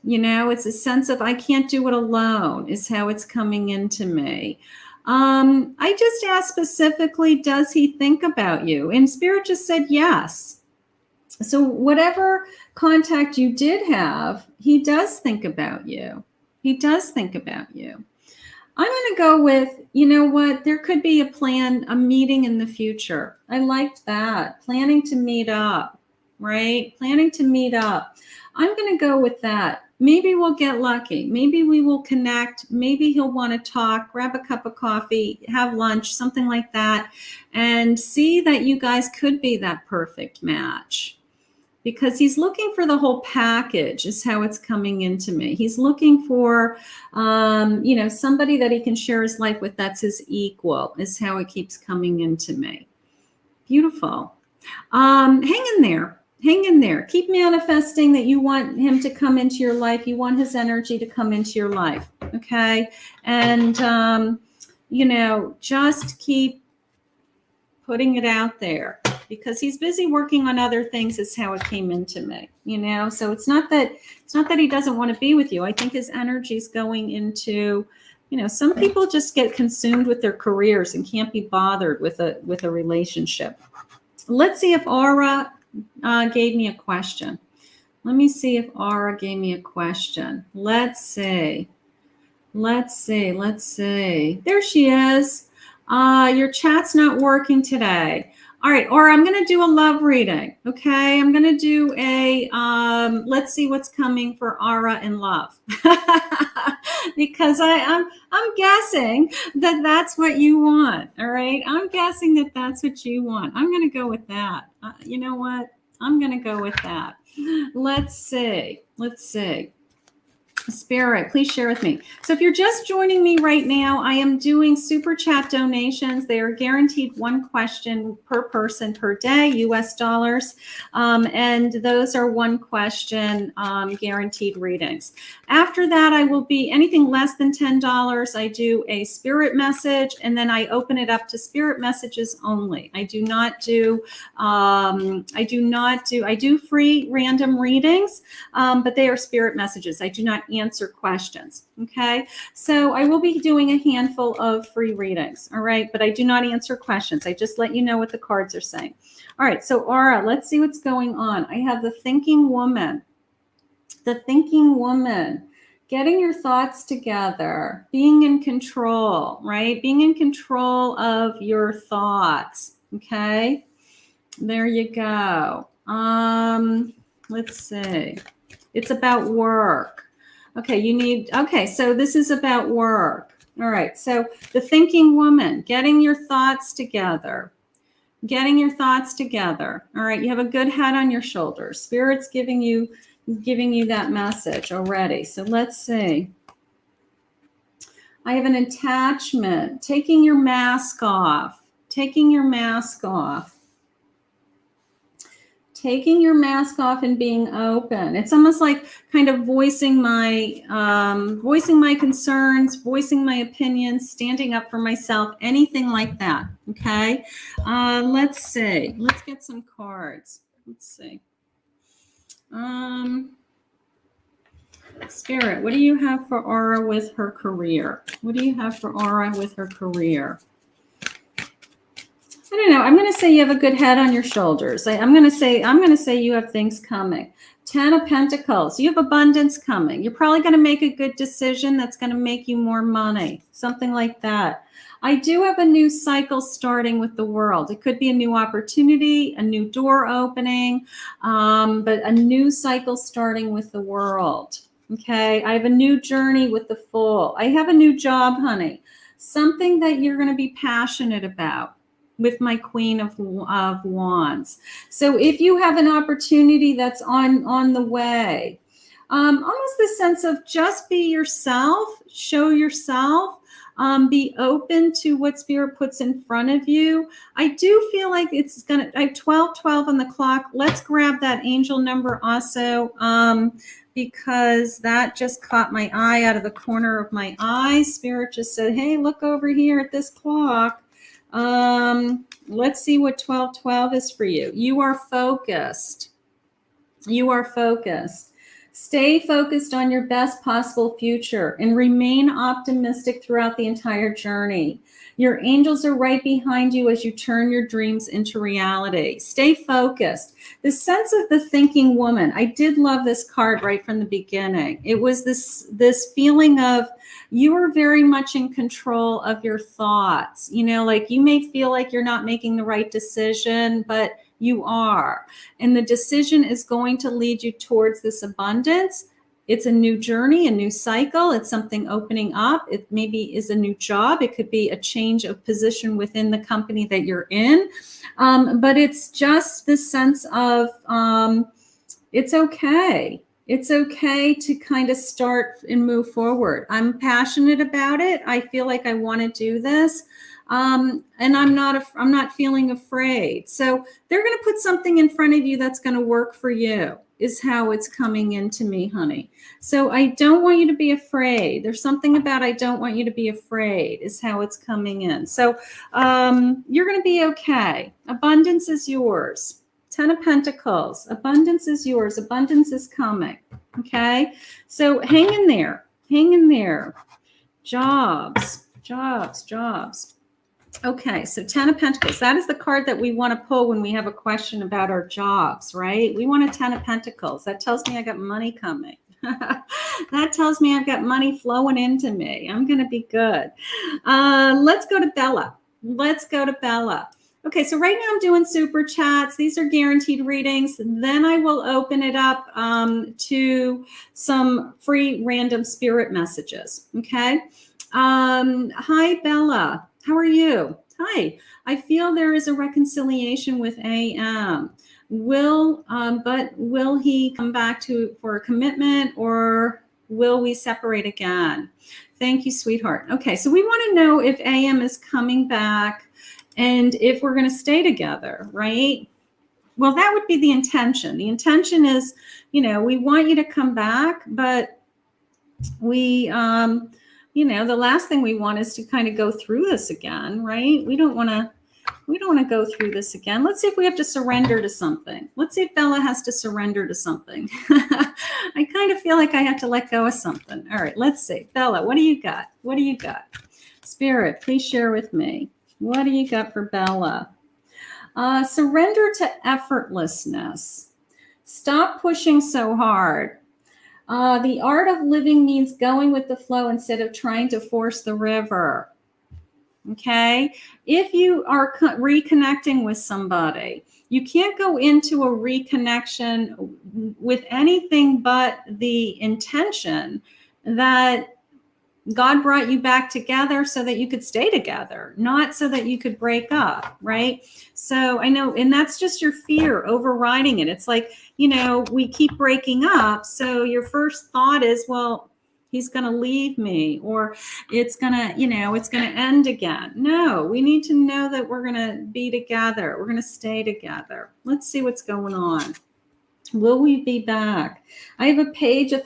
Speaker 1: It's a sense of I can't do it alone is how it's coming into me. I just asked specifically, does he think about you? And Spirit just said yes. So whatever contact you did have, he does think about you. He does think about you. I'm going to go with, there could be a meeting in the future. I liked that. Planning to meet up, right? Planning to meet up. I'm going to go with that. Maybe we'll get lucky. Maybe we will connect. Maybe he'll want to talk, grab a cup of coffee, have lunch, something like that, and see that you guys could be that perfect match. Because he's looking for the whole package is how it's coming into me. He's looking for, somebody that he can share his life with that's his equal is how it keeps coming into me. Beautiful. Hang in there. Hang in there. Keep manifesting that you want him to come into your life. You want his energy to come into your life. Okay. And, just keep putting it out there because he's busy working on other things is how it came into me, so it's not that he doesn't want to be with you. I think his energy is going into, some people just get consumed with their careers and can't be bothered with a relationship. Let's see if Aura gave me a question. Let me see if Aura gave me a question. Let's see. There she is. Your chat's not working today. All right, or I'm going to do a love reading. Okay, I'm going to do a, let's see what's coming for Aura in love. Because I'm guessing that that's what you want. All right, I'm guessing that that's what you want. I'm going to go with that. You know what? I'm going to go with that. Let's see. Let's see. Spirit, please share with me. So if you're just joining me right now, I am doing super chat donations. They are guaranteed one question per person per day, US dollars. And those are one question guaranteed readings. After that, I will be anything less than $10. I do a spirit message, and then I open it up to spirit messages only. I do free random readings, but they are spirit messages. I do not answer questions. Okay. So I will be doing a handful of free readings. All right. But I do not answer questions. I just let you know what the cards are saying. All right. So Aura, let's see what's going on. I have the thinking woman. The thinking woman. Getting your thoughts together. Being in control, right? Being in control of your thoughts. Okay. There you go. Let's see. It's about work. Okay, so this is about work. All right, so the thinking woman, getting your thoughts together. Getting your thoughts together. All right, you have a good head on your shoulders. Spirit's giving you that message already. So let's see. I have an attachment. Taking your mask off. Taking your mask off. Taking your mask off and being open. It's almost like kind of voicing my concerns, voicing my opinions, standing up for myself, anything like that. Okay. Let's see. Let's get some cards. Let's see. Spirit, what do you have for Aura with her career? What do you have for Aura with her career? I don't know. I'm going to say you have a good head on your shoulders. I'm going to say you have things coming. 10 of Pentacles. You have abundance coming. You're probably going to make a good decision that's going to make you more money. Something like that. I do have a new cycle starting with the world. It could be a new opportunity, a new door opening, but a new cycle starting with the world. Okay. I have a new journey with the Fool. I have a new job, honey. Something that you're going to be passionate about. With my Queen of Wands. So if you have an opportunity that's on the way, almost the sense of just be yourself, show yourself, be open to what Spirit puts in front of you. I do feel like it's gonna, I have 12:12 on the clock. Let's grab that angel number also, because that just caught my eye out of the corner of my eye. Spirit just said, hey, look over here at this clock. Let's see what 12:12 is for you. You are focused. You are focused. Stay focused on your best possible future and remain optimistic throughout the entire journey. Your angels are right behind you as you turn your dreams into reality. Stay focused. The sense of the thinking woman. I did love this card right from the beginning. It was this feeling of you are very much in control of your thoughts. You know, like you may feel like you're not making the right decision, but you are. And the decision is going to lead you towards this abundance. It's a new journey, a new cycle. It's something opening up. It maybe is a new job. It could be a change of position within the company that you're in. But it's just this sense of it's okay. It's okay to kind of start and move forward. I'm passionate about it. I feel like I want to do this. And I'm not feeling afraid. So they're going to put something in front of you that's going to work for you, is how it's coming into me, honey. So I don't want you to be afraid. There's something about I don't want you to be afraid is how it's coming in. So you're going to be okay. Abundance is yours. 10 of Pentacles. Abundance is yours. Abundance is coming. Okay. So hang in there. Hang in there. Jobs. Okay, so 10 of Pentacles. That is the card that we want to pull when we have a question about our jobs, right? We want a 10 of Pentacles. That tells me I got money coming. That tells me I've got money flowing into me. I'm going to be good. Let's go to Bella. Okay, so right now I'm doing super chats. These are guaranteed readings. Then I will open it up to some free random spirit messages. Okay. Hi, Bella. How are you? Hi. I feel there is a reconciliation with AM. But will he come back for a commitment, or will we separate again? Thank you, sweetheart. Okay, so we want to know if AM is coming back and if we're going to stay together, right? Well, that would be the intention. The intention is, we want you to come back, but we, the last thing we want is to kind of go through this again, right? We don't want to go through this again. Let's see if we have to surrender to something. Let's see if Bella has to surrender to something. I kind of feel like I have to let go of something. All right, let's see. Bella, what do you got? What do you got? Spirit, please share with me. What do you got for Bella? Surrender to effortlessness. Stop pushing so hard. The art of living means going with the flow instead of trying to force the river. Okay? If you are reconnecting with somebody, you can't go into a reconnection with anything but the intention that God brought you back together so that you could stay together, not so that you could break up, right? So I know, and that's just your fear overriding it. It's like, we keep breaking up. So your first thought is, well, he's going to leave me, or it's going to, it's going to end again. No, we need to know that we're going to be together. We're going to stay together. Let's see what's going on. Will we be back? I have a page of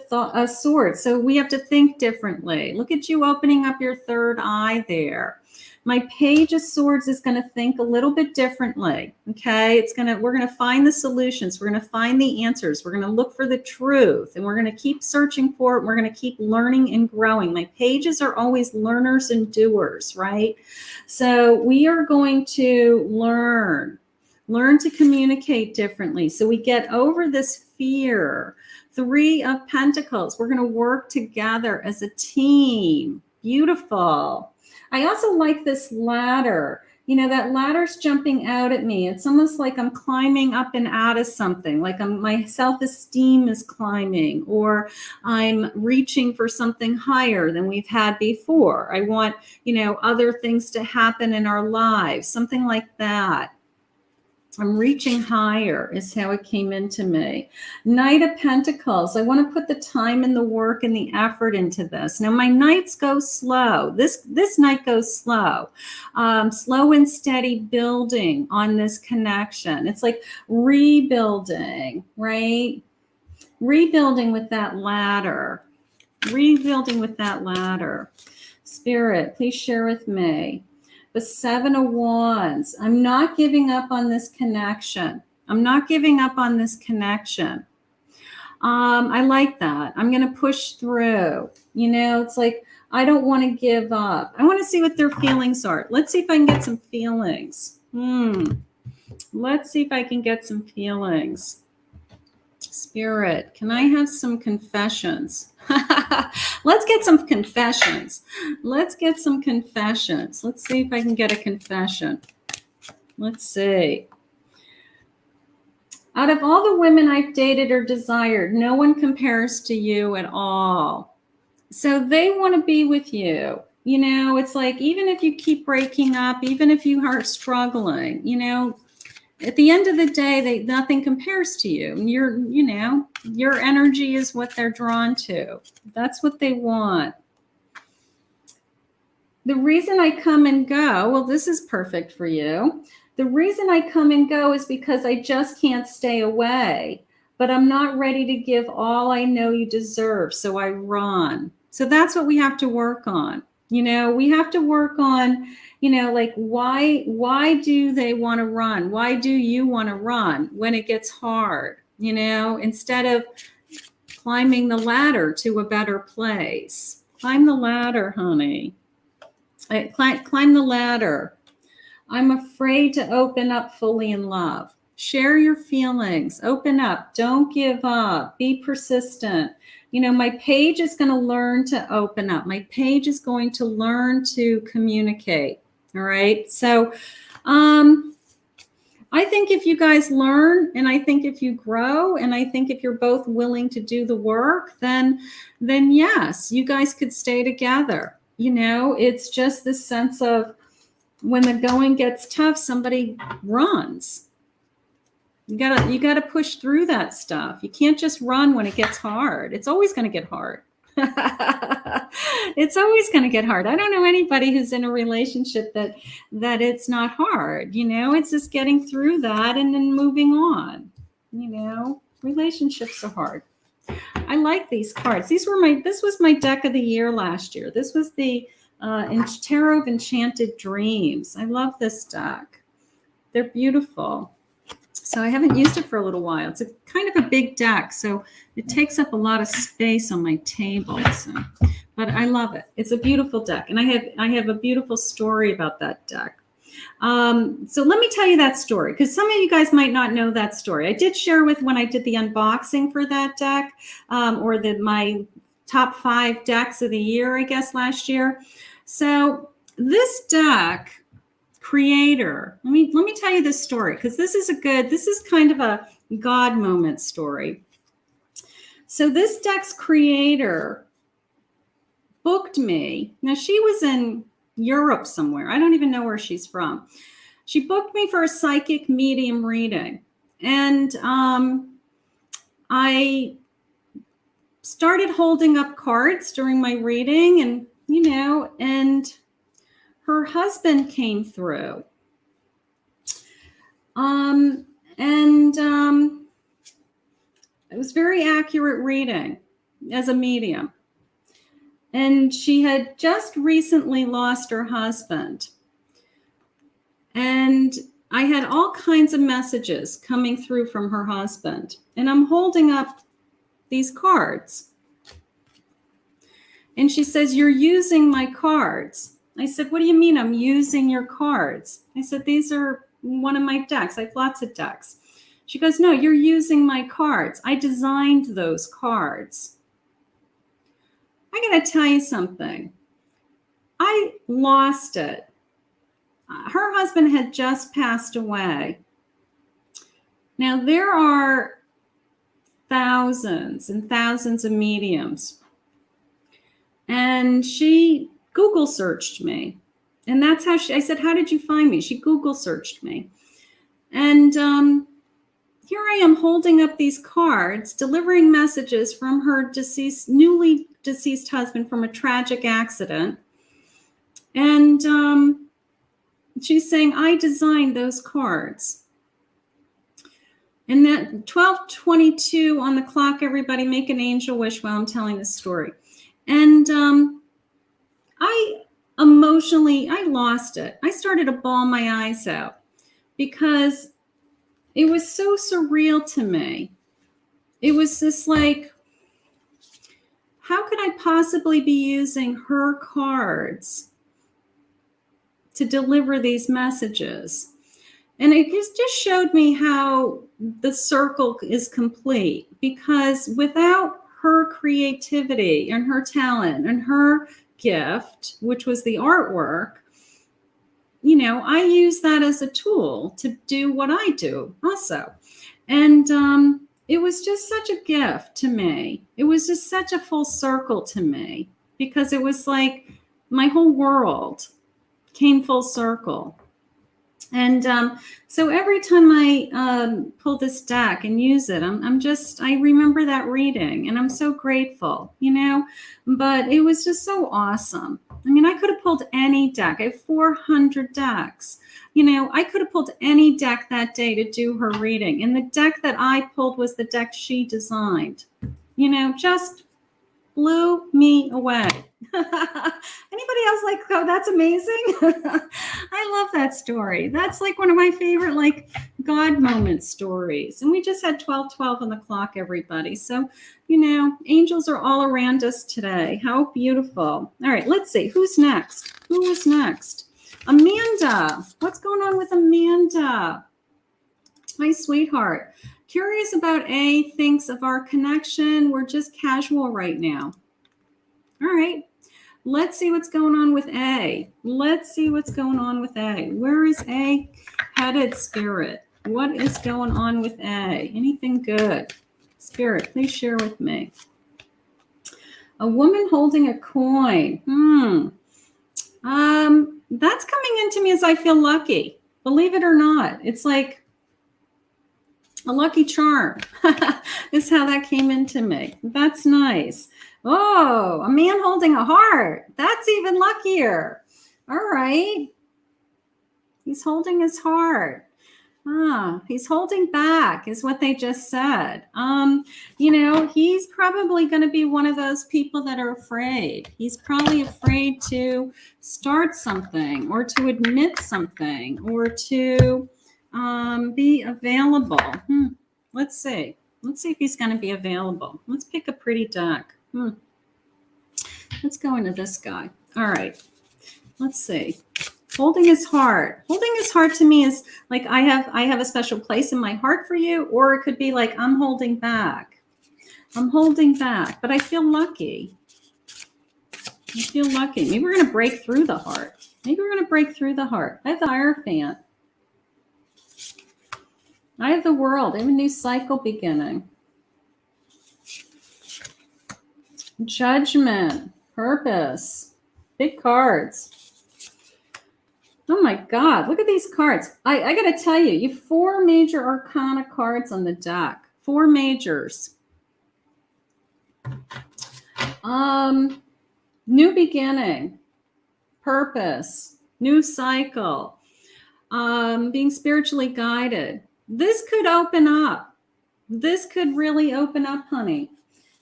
Speaker 1: swords, so we have to think differently. Look at you opening up your third eye there. My page of swords is going to think a little bit differently. Okay, we're going to find the solutions. We're going to find the answers. We're going to look for the truth, and we're going to keep searching for it. We're going to keep learning and growing. My pages are always learners and doers, right? So we are going to learn to communicate differently. So we get over this fear. 3 of Pentacles. We're going to work together as a team. Beautiful. I also like this ladder. That ladder's jumping out at me. It's almost like I'm climbing up and out of something, like my self-esteem is climbing, or I'm reaching for something higher than we've had before. I want, other things to happen in our lives, something like that. I'm reaching higher is how it came into me. Knight of Pentacles. I want to put the time and the work and the effort into this. Now, my nights go slow. This night goes slow. Slow and steady building on this connection. It's like rebuilding, right? Rebuilding with that ladder. Rebuilding with that ladder. Spirit, please share with me. The 7 of Wands. I'm not giving up on this connection. I'm not giving up on this connection. I like that. I'm going to push through. It's like, I don't want to give up. I want to see what their feelings are. Let's see if I can get some feelings. Let's see if I can get some feelings. Spirit, can I have some confessions? Let's get some confessions. Let's get some confessions. Let's see if I can get a confession. Let's see. Out of all the women I've dated or desired, no one compares to you at all. So they want to be with you. It's like, even if you keep breaking up, even if you are struggling, at the end of the day, nothing compares to you. Your energy is what they're drawn to. That's what they want. The reason I come and go, well, this is perfect for you. The reason I come and go is because I just can't stay away, but I'm not ready to give all I know you deserve, so I run. So that's what we have to work on. We have to work on, like, why do they want to run? Why do you want to run when it gets hard? Instead of climbing the ladder to a better place. Climb the ladder, honey. Climb the ladder. I'm afraid to open up fully in love. Share your feelings. Open up. Don't give up. Be persistent. My page is going to learn to open up. My page is going to learn to communicate. All right. So, I think if you guys learn, and I think if you grow, and I think if you're both willing to do the work, then yes, you guys could stay together. You know, it's just this sense of when the going gets tough, somebody runs. You gotta push through that stuff. You can't just run when it gets hard. It's always going to get hard. It's always going to get hard. I don't know anybody who's in a relationship that it's not hard. You know, it's just getting through that and then moving on. You know, relationships are hard. I like these cards. This was my deck of the year last year. This was the Tarot of Enchanted Dreams. I love this deck. They're beautiful. So I haven't used it for a little while. It's a kind of a big deck, so it takes up a lot of space on my table. So, but I love it. It's a beautiful deck, and I have a beautiful story about that deck. So let me tell you that story, because some of you guys might not know that story. I did share with when I did the unboxing for that deck, or my top 5 decks of the year, I guess, last year. So this deck creator, let me tell you this story, because this is kind of a God moment story. So this deck's creator booked me. Now, she was in Europe somewhere. I don't even know where she's from. She booked me for a psychic medium reading. And I started holding up cards during my reading, and, you know, and her husband came through. It was very accurate reading as a medium. And she had just recently lost her husband. And I had all kinds of messages coming through from her husband. And I'm holding up these cards. And she says, "You're using my cards." I said, "What do you mean I'm using your cards?" I said, "These are one of my decks. I have lots of decks." She goes, "No, you're using my cards. I designed those cards." I got to tell you something. I lost it. Her husband had just passed away. Now, there are thousands and thousands of mediums. And she Google searched me. And that's how I said, "How did you find me?" She Google searched me. And here I am holding up these cards, delivering messages from her newly deceased husband from a tragic accident. And she's saying, "I designed those cards." And that 12:22 on the clock, everybody make an angel wish while I'm telling this story. And I lost it. I started to bawl my eyes out because it was so surreal to me. It was just like, how could I possibly be using her cards to deliver these messages? And it just showed me how the circle is complete, because without her creativity and her talent and her gift, which was the artwork, you know, I use that as a tool to do what I do also. And it was just such a gift to me. It was just such a full circle to me, because it was like my whole world came full circle. And so every time I pull this deck and use it, I remember that reading, and I'm so grateful, you know, but it was just so awesome. I mean, I could have pulled any deck. I have 400 decks. You know, I could have pulled any deck that day to do her reading. And the deck that I pulled was the deck she designed. You know, just blew me away. Anybody else like, oh, that's amazing? I love that story. That's like one of my favorite, like, God moment stories. And we just had 12:12 on the clock, everybody. So, you know, angels are all around us today. How beautiful. All right, let's see. Who's next? Who is next? Amanda. What's going on with Amanda? Hi, sweetheart. Curious about A, thinks of our connection. We're just casual right now. All right. Let's see what's going on with A. Let's see what's going on with A. Where is A headed, Spirit? What is going on with A? Anything good? Spirit, please share with me. A woman holding a coin. That's coming into me as I feel lucky. Believe it or not. It's like a lucky charm is how that came into me. That's nice. Oh, a man holding a heart. That's even luckier. All right. He's holding his heart. He's holding back is what they just said. He's probably going to be one of those people that are afraid. He's probably afraid to start something or to admit something or to be available. Let's see. Let's see if he's going to be available. Let's pick a pretty deck. Let's go into this guy. All right. Let's see. Holding his heart. Holding his heart to me is like I have a special place in my heart for you, or it could be like I'm holding back. I'm holding back, but I feel lucky. I feel lucky. Maybe we're going to break through the heart. Maybe we're going to break through the heart. I have the Hierophant. I have the World. I have a new cycle beginning. Judgment. Purpose. Big cards. Oh my God, look at these cards. I got to tell you, you have 4 major arcana cards on the deck. 4 majors. New beginning, purpose, new cycle, being spiritually guided. This could open up. This could really open up, honey.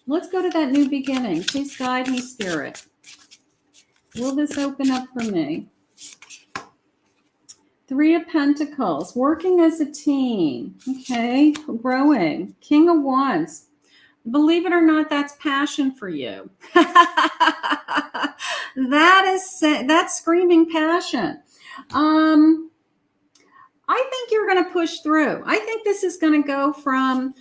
Speaker 1: Let's go to that new beginning. Please guide me, Spirit. Will this open up for me? 3 of Pentacles, working as a team, okay, growing. King of Wands. Believe it or not, that's passion for you. That's screaming passion. I think you're going to push through. I think this is going to go from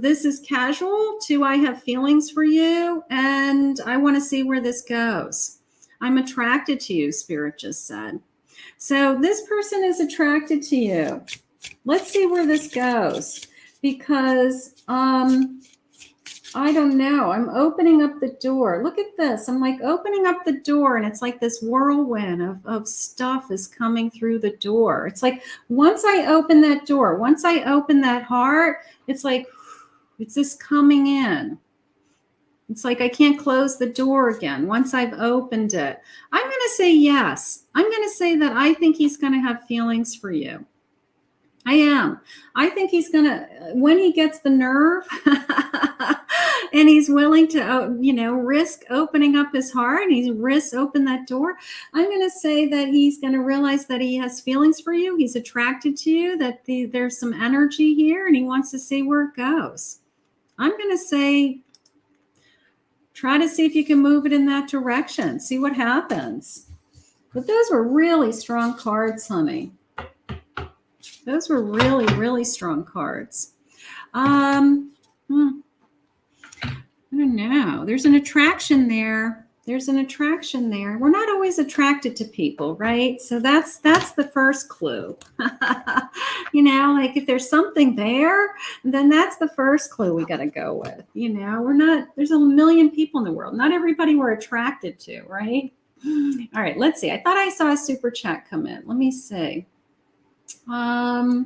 Speaker 1: this is casual to I have feelings for you and I want to see where this goes. I'm attracted to you, Spirit just said. So this person is attracted to you. Let's see where this goes because I don't know. I'm opening up the door. Look at this. I'm like opening up the door and it's like this whirlwind of stuff is coming through the door. It's like once I open that door, once I open that heart, it's like it's just coming in. It's like I can't close the door again once I've opened it. I'm going to say yes. I'm going to say that I think he's going to have feelings for you. I am. I think he's going to, when he gets the nerve and he's willing to, risk opening up his heart, he's risk open that door. I'm going to say that he's going to realize that he has feelings for you. He's attracted to you, that there's some energy here and he wants to see where it goes. I'm going to say, try to see if you can move it in that direction. See what happens. But those were really strong cards, honey. Those were really, really strong cards. I don't know. There's an attraction there. There's an attraction there. We're not always attracted to people, right? So that's the first clue. Like if there's something there, then that's the first clue we got to go with. We're not, there's a million people in the world. Not everybody we're attracted to, right? All right, let's see. I thought I saw a super chat come in. Let me see. All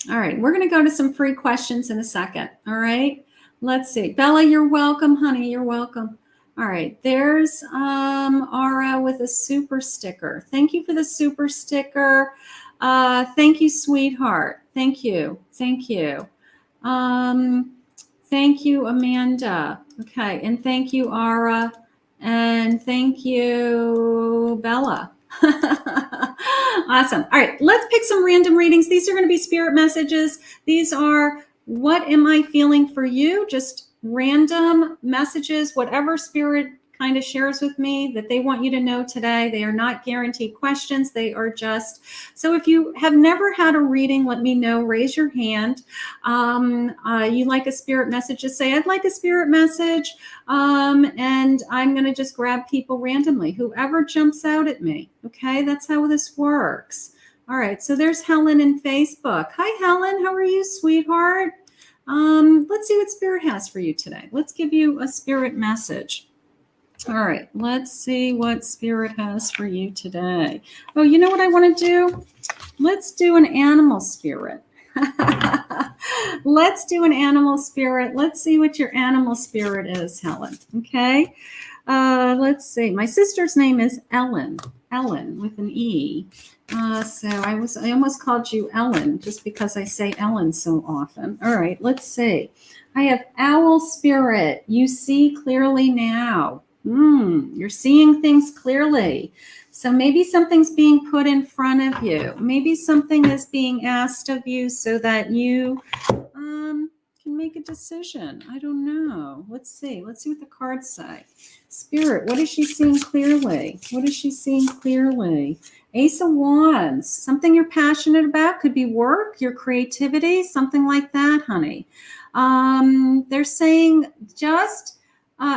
Speaker 1: right, we're going to go to some free questions in a second. All right, let's see. Bella, you're welcome, honey. You're welcome. All right, there's Ara with a super sticker. Thank you for the super sticker. Thank you, sweetheart. Thank you. Thank you. Thank you, Amanda. Okay, and thank you, Ara. And thank you, Bella. Awesome. All right, let's pick some random readings. These are going to be spirit messages. These are what am I feeling for you? Just random messages, whatever spirit kind of shares with me that they want you to know today. They are not guaranteed questions. They are just, so if you have never had a reading, let me know, raise your hand. You like a spirit message, just say, I'd like a spirit message. And I'm going to just grab people randomly, whoever jumps out at me. Okay. That's how this works. All right, so there's Helen in Facebook. Hi, Helen. How are you, sweetheart? Let's see what Spirit has for you today. Let's give you a Spirit message. All right, let's see what Spirit has for you today. Oh, you know what I want to do? Let's do an animal spirit. Let's do an animal spirit. Let's see what your animal spirit is, Helen. Okay. Let's see. My sister's name is Ellen. Ellen with an E. So I almost called you Ellen just because I say Ellen so often. All right. Let's see. I have owl spirit. You see clearly now. You're seeing things clearly. So maybe something's being put in front of you. Maybe something is being asked of you so that you can make a decision. I don't know. Let's see. Let's see what the cards say. Spirit, what is she seeing clearly? What is she seeing clearly? Ace of Wands, something you're passionate about. Could be work, your creativity, something like that, honey. They're saying just...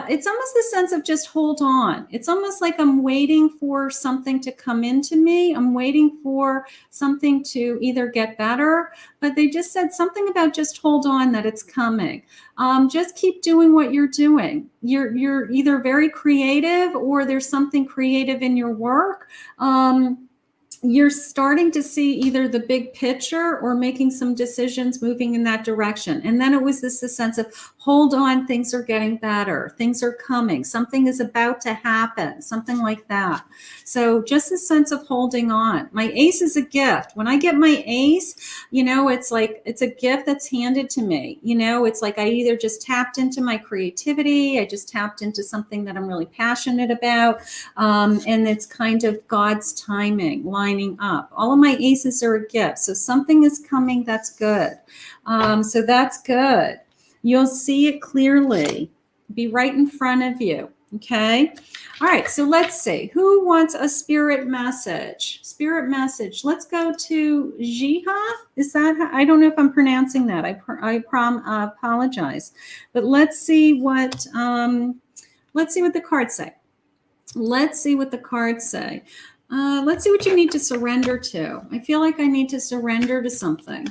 Speaker 1: it's almost the sense of just hold on. It's almost like I'm waiting for something to come into me. I'm waiting for something to either get better, but they just said something about just hold on, that it's coming. Just keep doing what you're doing. You're either very creative or there's something creative in your work. You're starting to see either the big picture or making some decisions moving in that direction. And then it was this sense of hold on, things are getting better. Things are coming. Something is about to happen, something like that. So just a sense of holding on. My ace is a gift. When I get my ace, it's like it's a gift that's handed to me. It's like I either just tapped into my creativity, I just tapped into something that I'm really passionate about, and it's kind of God's timing, lining up. All of my aces are a gift. So something is coming that's good. So that's good. You'll see it clearly. Be right in front of you. Okay. All right. So let's see. Who wants a spirit message? Spirit message. Let's go to Jiha. Is that, I don't know if I'm pronouncing that. I apologize. But let's see what the cards say. Let's see what the cards say. Let's see what you need to surrender to. I feel like I need to surrender to something.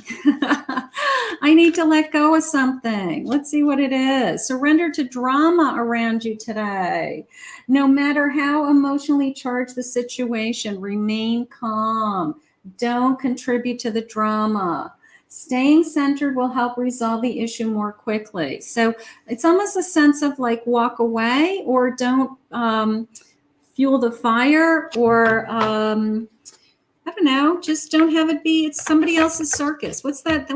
Speaker 1: I need to let go of something. Let's see what it is. Surrender to drama around you today. No matter how emotionally charged the situation, remain calm. Don't contribute to the drama. Staying centered will help resolve the issue more quickly. So it's almost a sense of like walk away or don't fuel the fire, or I don't know, just don't have it be it's somebody else's circus. What's that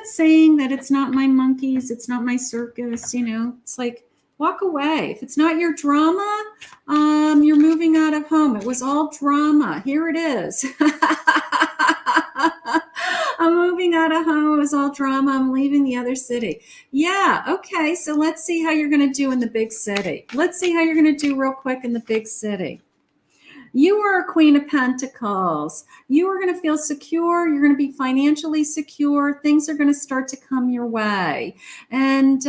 Speaker 1: saying that it's not my monkeys, it's not my circus, it's like walk away. If it's not your drama, you're moving out of home. It was all drama. Here it is. I'm moving out of home. It was all drama. I'm leaving the other city. Yeah. Okay. So let's see how you're going to do in the big city. Let's see how you're going to do real quick in the big city. You are a Queen of Pentacles. You are going to feel secure. You're going to be financially secure. Things are going to start to come your way. And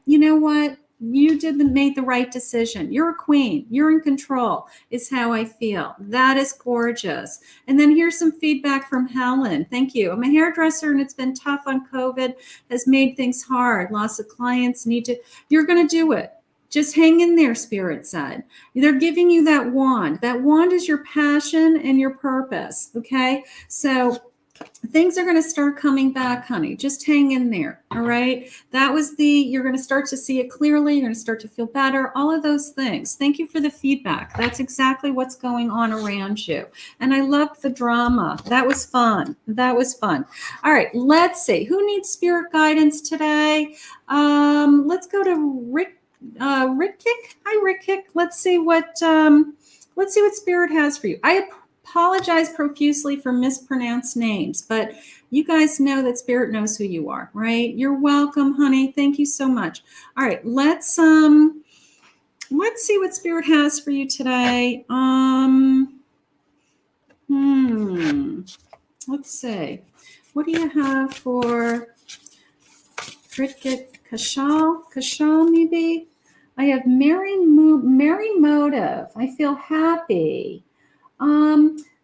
Speaker 1: you know what? You made the right decision. You're a queen. You're in control is how I feel. That is gorgeous. And then here's some feedback from Helen. Thank you. I'm a hairdresser and it's been tough on COVID, has made things hard. Lots of clients you're going to do it. Just hang in there, Spirit said. They're giving you that wand. That wand is your passion and your purpose. Okay. So things are going to start coming back, honey. Just hang in there. All right. That was you're going to start to see it clearly. You're going to start to feel better. All of those things. Thank you for the feedback. That's exactly what's going on around you. And I loved the drama. That was fun. All right. Let's see. Who needs spirit guidance today? Let's go to Rick Kick. Hi, Rick Kick. Let's see what spirit has for you. I apologize profusely for mispronounced names, but you guys know that spirit knows who you are, right? You're welcome, honey. Thank you so much. All right, let's see what spirit has for you today. Let's see. What do you have for Cricket Kashal maybe? I have Merry Motive. I feel happy.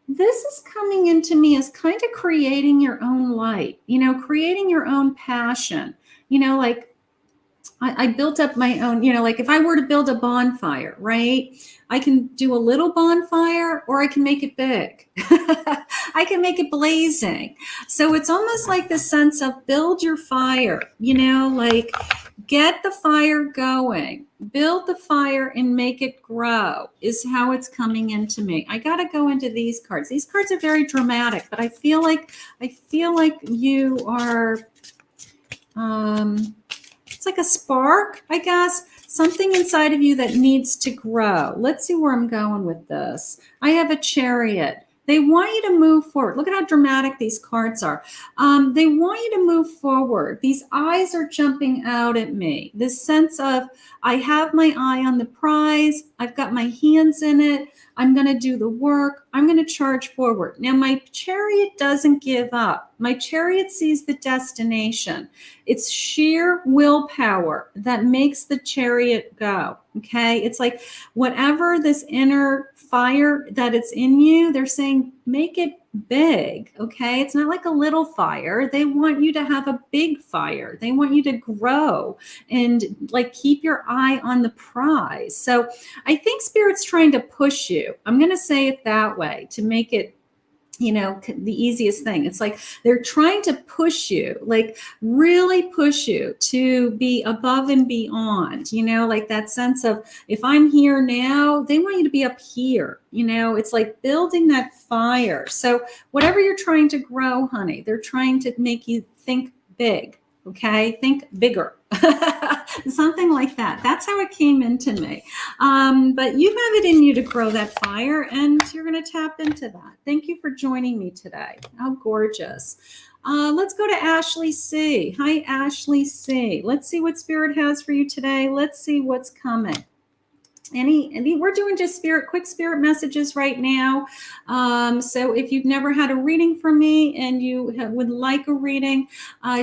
Speaker 1: this is coming into me as kind of creating your own light, creating your own passion, like I built up my own, like if I were to build a bonfire, right? I can do a little bonfire or I can make it big. I can make it blazing. So it's almost like the sense of build your fire, like get the fire going, build the fire and make it grow is how it's coming into me. I got to go into these cards. These cards are very dramatic, but I feel like you are, it's like a spark, I guess, something inside of you that needs to grow. Let's see where I'm going with this. I have a Chariot. They want you to move forward. Look at how dramatic these cards are. They want you to move forward. These eyes are jumping out at me. This sense of, I have my eye on the prize. I've got my hands in it. I'm going to do the work. I'm going to charge forward. Now, my Chariot doesn't give up. My Chariot sees the destination. It's sheer willpower that makes the Chariot go. Okay. It's like whatever this inner fire that it's in you, they're saying, make it big. Okay. It's not like a little fire. They want you to have a big fire. They want you to grow and like keep your eye on the prize. So I think Spirit's trying to push you. I'm going to say it that way to make it, the easiest thing. It's like they're trying to push you, like really push you to be above and beyond, like that sense of if I'm here now, they want you to be up here, it's like building that fire. So whatever you're trying to grow, honey, they're trying to make you think big. Okay. Think bigger. Something like that. That's how it came into me. But you have it in you to grow that fire and you're going to tap into that. Thank you for joining me today. How gorgeous. Let's go to Ashley C. Hi, Ashley C. Let's see what Spirit has for you today. Let's see what's coming. We're doing just quick spirit messages right now. So if you've never had a reading from me and you would like a reading,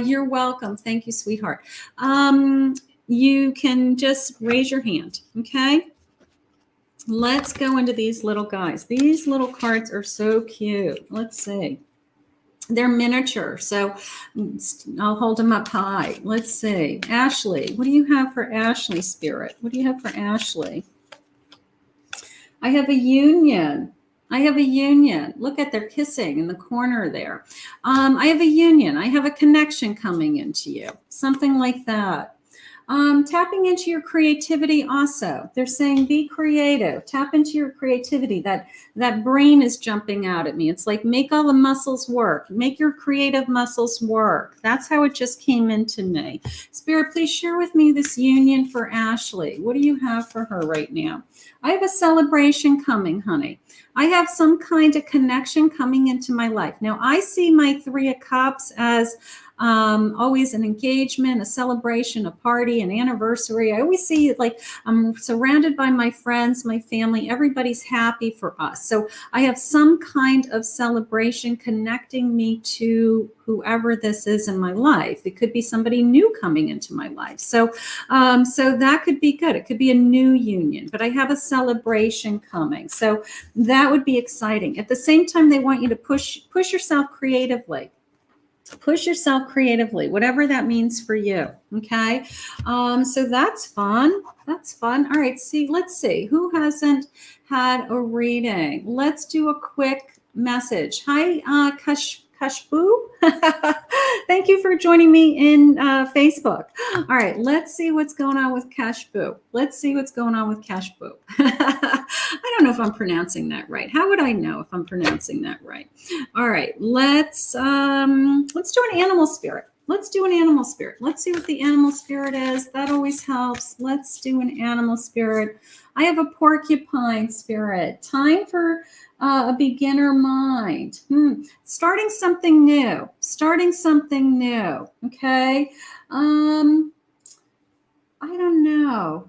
Speaker 1: you're welcome. Thank you, sweetheart. You can just raise your hand. Okay. Let's go into these little guys. These little cards are so cute. Let's see. They're miniature, so I'll hold them up high. Let's see. Ashley, what do you have for Ashley, Spirit? What do you have for Ashley? I have a union. I have a union. Look at they're kissing in the corner there. I have a union. I have a connection coming into you. Something like that. Tapping into your creativity also. They're saying be creative. Tap into your creativity. That brain is jumping out at me. It's like make all the muscles work. Make your creative muscles work. That's how it just came into me. Spirit, please share with me this union for Ashley. What do you have for her right now? I have a celebration coming, honey. I have some kind of connection coming into my life. Now, I see my 3 of Cups as always an engagement, a celebration, a party, an anniversary. I always see it like I'm surrounded by my friends, my family, everybody's happy for us. So I have some kind of celebration connecting me to whoever this is in my life. It could be somebody new coming into my life. So that could be good. It could be a new union, but I have a celebration coming. So that would be exciting. At the same time, they want you to push yourself creatively. Push yourself creatively, whatever that means for you. Okay. So that's fun. That's fun. All right. Let's see who hasn't had a reading. Let's do a quick message. Hi, Kashbu. Thank you for joining me in Facebook. All right, let's see what's going on with Kashbu. Let's see what's going on with Kashbu. I don't know if I'm pronouncing that right. How would I know if I'm pronouncing that right? All right, let's do an animal spirit. Let's do an animal spirit. Let's see what the animal spirit is. That always helps. Let's do an animal spirit. I have a porcupine spirit. Time for a beginner mind. Starting something new. Starting something new. Okay. I don't know.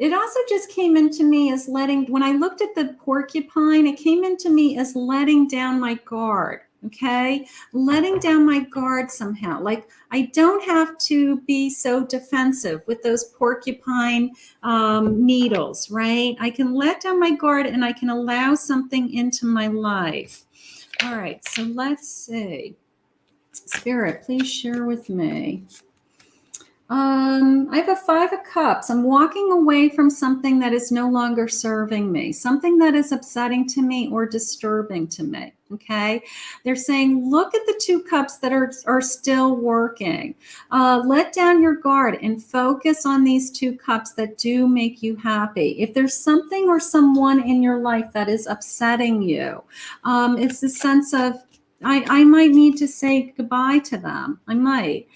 Speaker 1: It also just came into me as when I looked at the porcupine, it came into me as letting down my guard. Okay. Letting down my guard somehow. Like I don't have to be so defensive with those porcupine needles, right? I can let down my guard and I can allow something into my life. All right. So let's see. Spirit, please share with me. I have a 5 of Cups. I'm walking away from something that is no longer serving me, something that is upsetting to me or disturbing to me. Okay. They're saying, look at the 2 cups that are still working. Let down your guard and focus on these 2 cups that do make you happy. If there's something or someone in your life that is upsetting you, it's the sense of, I might need to say goodbye to them. I might.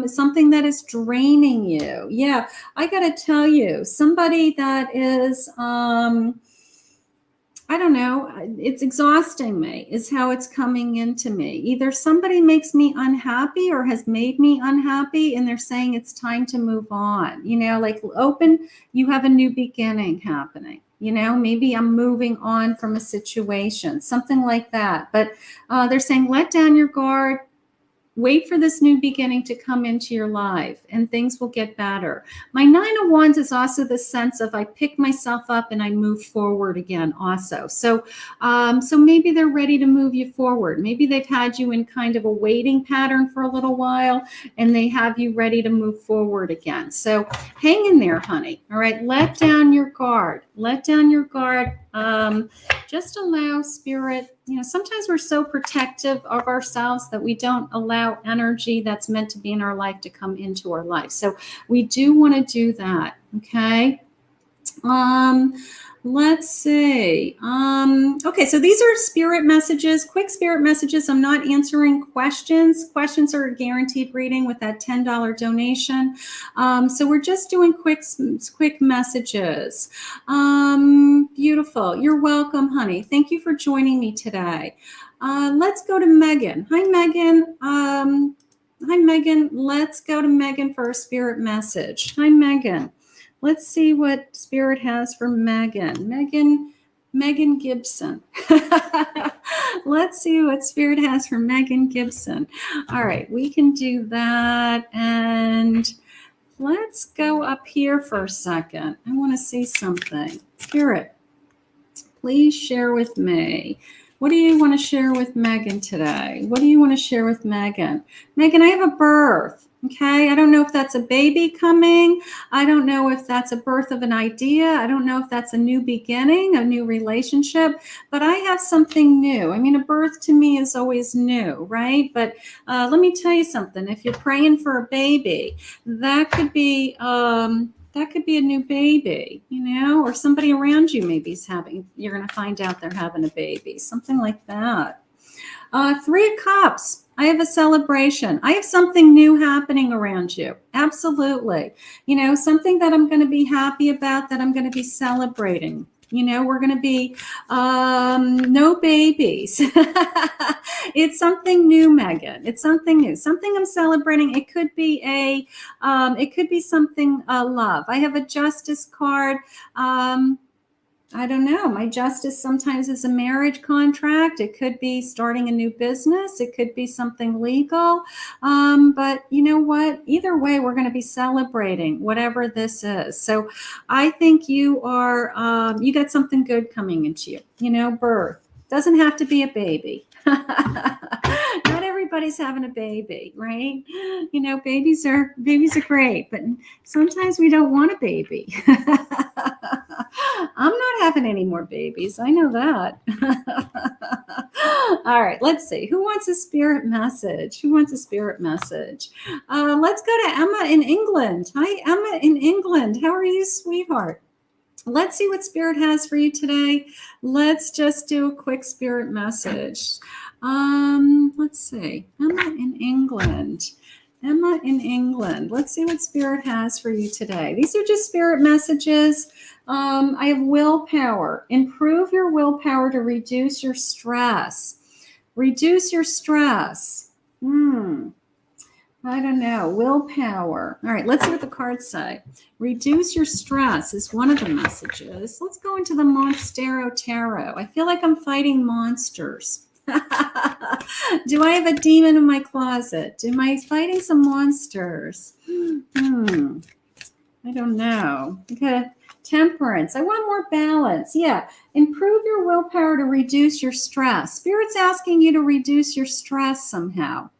Speaker 1: Something that is draining you. Yeah, I got to tell you, somebody that is, I don't know, it's exhausting me is how it's coming into me. Either somebody makes me unhappy or has made me unhappy, and they're saying it's time to move on. You know, like open, you have a new beginning happening. You know, maybe I'm moving on from a situation, something like that. But they're saying, let down your guard, wait for this new beginning to come into your life and things will get better. My 9 of Wands is also the sense of I pick myself up and I move forward again also. So maybe they're ready to move you forward. Maybe they've had you in kind of a waiting pattern for a little while and they have you ready to move forward again. So hang in there, honey. All right. Let down your guard. Let down your guard. Just allow Spirit, you know, sometimes we're so protective of ourselves that we don't allow energy that's meant to be in our life to come into our life. So we do want to do that. Okay. Let's see. Okay, so these are spirit messages, quick spirit messages. I'm not answering questions. Questions are a guaranteed reading with that $10 donation. So we're just doing quick messages. Beautiful. You're welcome, honey. Thank you for joining me today. Let's go to Megan. Hi, Megan. Hi, Megan. Let's go to Megan for a spirit message. Hi, Megan. Let's see what Spirit has for Megan. Megan Gibson. Let's see what Spirit has for Megan Gibson. All right, we can do that. And let's go up here for a second. I want to see something. Spirit, please share with me. What do you want to share with Megan today? What do you want to share with Megan? Megan, I have a birth. Okay, I don't know if that's a baby coming. I don't know if that's a birth of an idea. I don't know if that's a new beginning, a new relationship, but I have something new. I mean, a birth to me is always new, right? But let me tell you something. If you're praying for a baby, that could be a new baby, you know, or somebody around you maybe is having, you're going to find out they're having a baby, something like that. 3 of Cups. I have a celebration. I have something new happening around you. Absolutely. You know, something that I'm going to be happy about, that I'm going to be celebrating. You know, we're going to be no babies. It's something new, Megan. It's something new, something I'm celebrating. It could be something love. I have a Justice card. I don't know. My justice sometimes is a marriage contract. It could be starting a new business. It could be something legal. But you know what? Either way, we're going to be celebrating whatever this is. So I think you got something good coming into you. You know, birth. Doesn't have to be a baby. Not everybody's having a baby, right? You know, babies are great, but sometimes we don't want a baby. I'm not having any more babies. I know that. All right, let's see. Who wants a spirit message? Let's go to Emma in England. Hi, Emma in England. How are you, sweetheart? Let's see what Spirit has for you today. Let's just do a quick spirit message. Let's see. Emma in England. Let's see what Spirit has for you today. These are just spirit messages. I have willpower. Improve your willpower to reduce your stress. Reduce your stress. I don't know. Willpower. All right, let's see what the cards say. Reduce your stress is one of the messages. Let's go into the Monstero Tarot. I feel like I'm fighting monsters. Do I have a demon in my closet? Am I fighting some monsters? I don't know. Okay. Temperance. I want more balance. Yeah. Improve your willpower to reduce your stress. Spirit's asking you to reduce your stress somehow.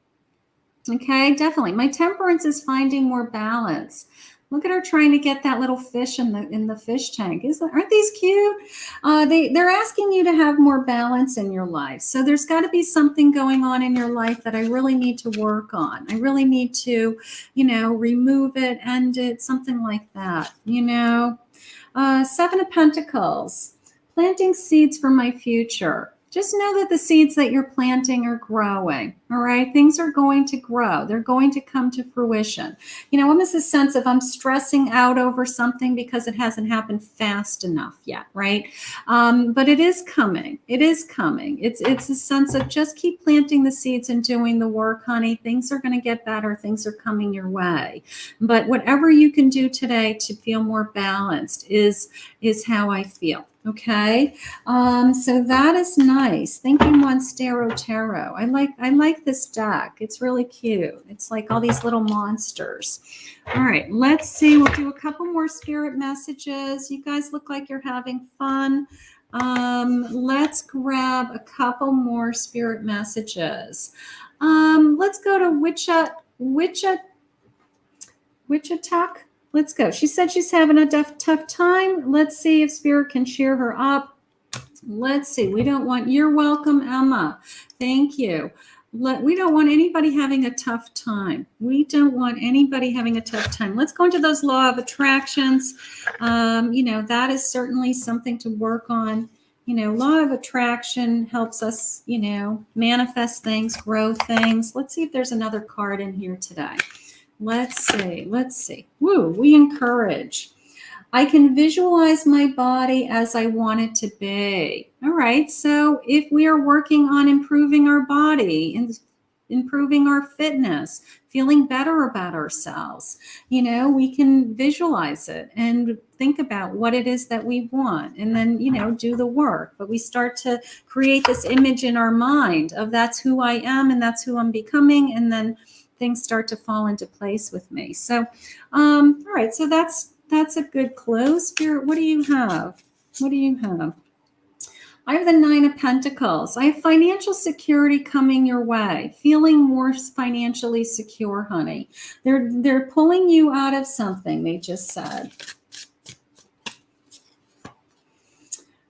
Speaker 1: Okay, definitely. My temperance is finding more balance. Look at her trying to get that little fish in the fish tank. Aren't these cute? They're asking you to have more balance in your life. So there's got to be something going on in your life that I really need to work on. I really need to, remove it, end it, something like that. Seven of Pentacles, planting seeds for my future. Just know that the seeds that you're planting are growing, all right? Things are going to grow. They're going to come to fruition. Almost a sense of I'm stressing out over something because it hasn't happened fast enough yet, right? But it is coming. It is coming. It's a sense of just keep planting the seeds and doing the work, honey. Things are going to get better. Things are coming your way. But whatever you can do today to feel more balanced is how I feel. Okay, so that is nice. Thank you, Monstero Tarot. I like this deck. It's really cute. It's like all these little monsters. All right, let's see. We'll do a couple more spirit messages. You guys look like you're having fun. Let's grab a couple more spirit messages. Let's go to Wichita. Let's go. She said she's having a tough time. Let's see if Spirit can cheer her up. Let's see. You're welcome, Emma. Thank you. We don't want anybody having a tough time. We don't want anybody having a tough time. Let's go into those law of attractions. That is certainly something to work on. Law of attraction helps us, manifest things, grow things. Let's see if there's another card in here today. Let's see. Woo, we encourage. I can visualize my body as I want it to be. All right, so if we are working on improving our body and improving our fitness, feeling better about ourselves, we can visualize it and think about what it is that we want and then, do the work. But we start to create this image in our mind of that's who I am and that's who I'm becoming, and then things start to fall into place with me. So, all right. So that's a good close. Spirit, what do you have? I have the Nine of Pentacles. I have financial security coming your way. Feeling more financially secure, honey. They're pulling you out of something, they just said.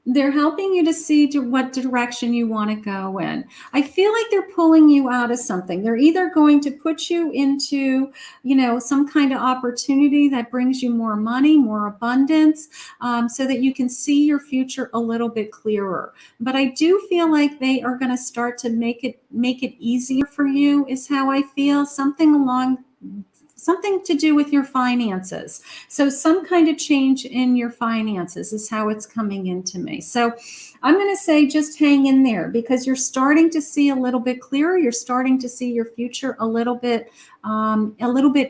Speaker 1: They're helping you to see what direction you want to go in. I feel like they're pulling you out of something. They're either going to put you into, some kind of opportunity that brings you more money, more abundance, so that you can see your future a little bit clearer. But I do feel like they are going to start to make it easier for you, is how I feel. Something to do with your finances. So some kind of change in your finances is how it's coming into me. So I'm going to say just hang in there, because you're starting to see a little bit clearer. You're starting to see your future a little bit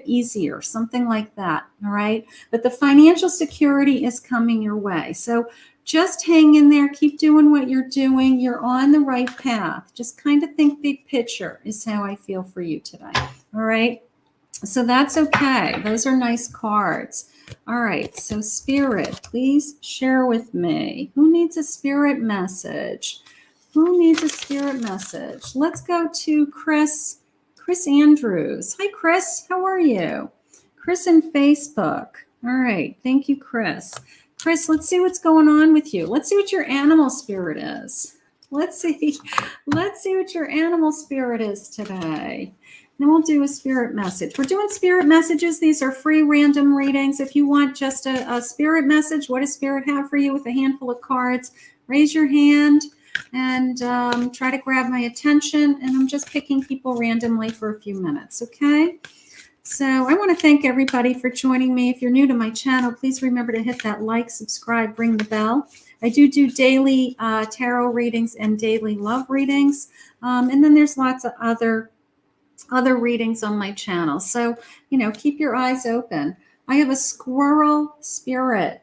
Speaker 1: easier, something like that. All right. But the financial security is coming your way. So just hang in there. Keep doing what you're doing. You're on the right path. Just kind of think big picture is how I feel for you today. All right. So that's okay. Those are nice cards. All right. So Spirit, please share with me. Who needs a spirit message? Let's go to Chris Andrews. Hi, Chris. How are you? Chris in Facebook. All right. Thank you, Chris. Chris, let's see what's going on with you. Let's see what your animal spirit is. Let's see what your animal spirit is today. Then we'll do a spirit message. We're doing spirit messages. These are free random readings. If you want just a spirit message, what does Spirit have for you with a handful of cards? Raise your hand and try to grab my attention. And I'm just picking people randomly for a few minutes, okay? So I want to thank everybody for joining me. If you're new to my channel, please remember to hit that like, subscribe, ring the bell. I do daily tarot readings and daily love readings. And then there's lots of other readings on my channel. So, keep your eyes open. I have a squirrel spirit.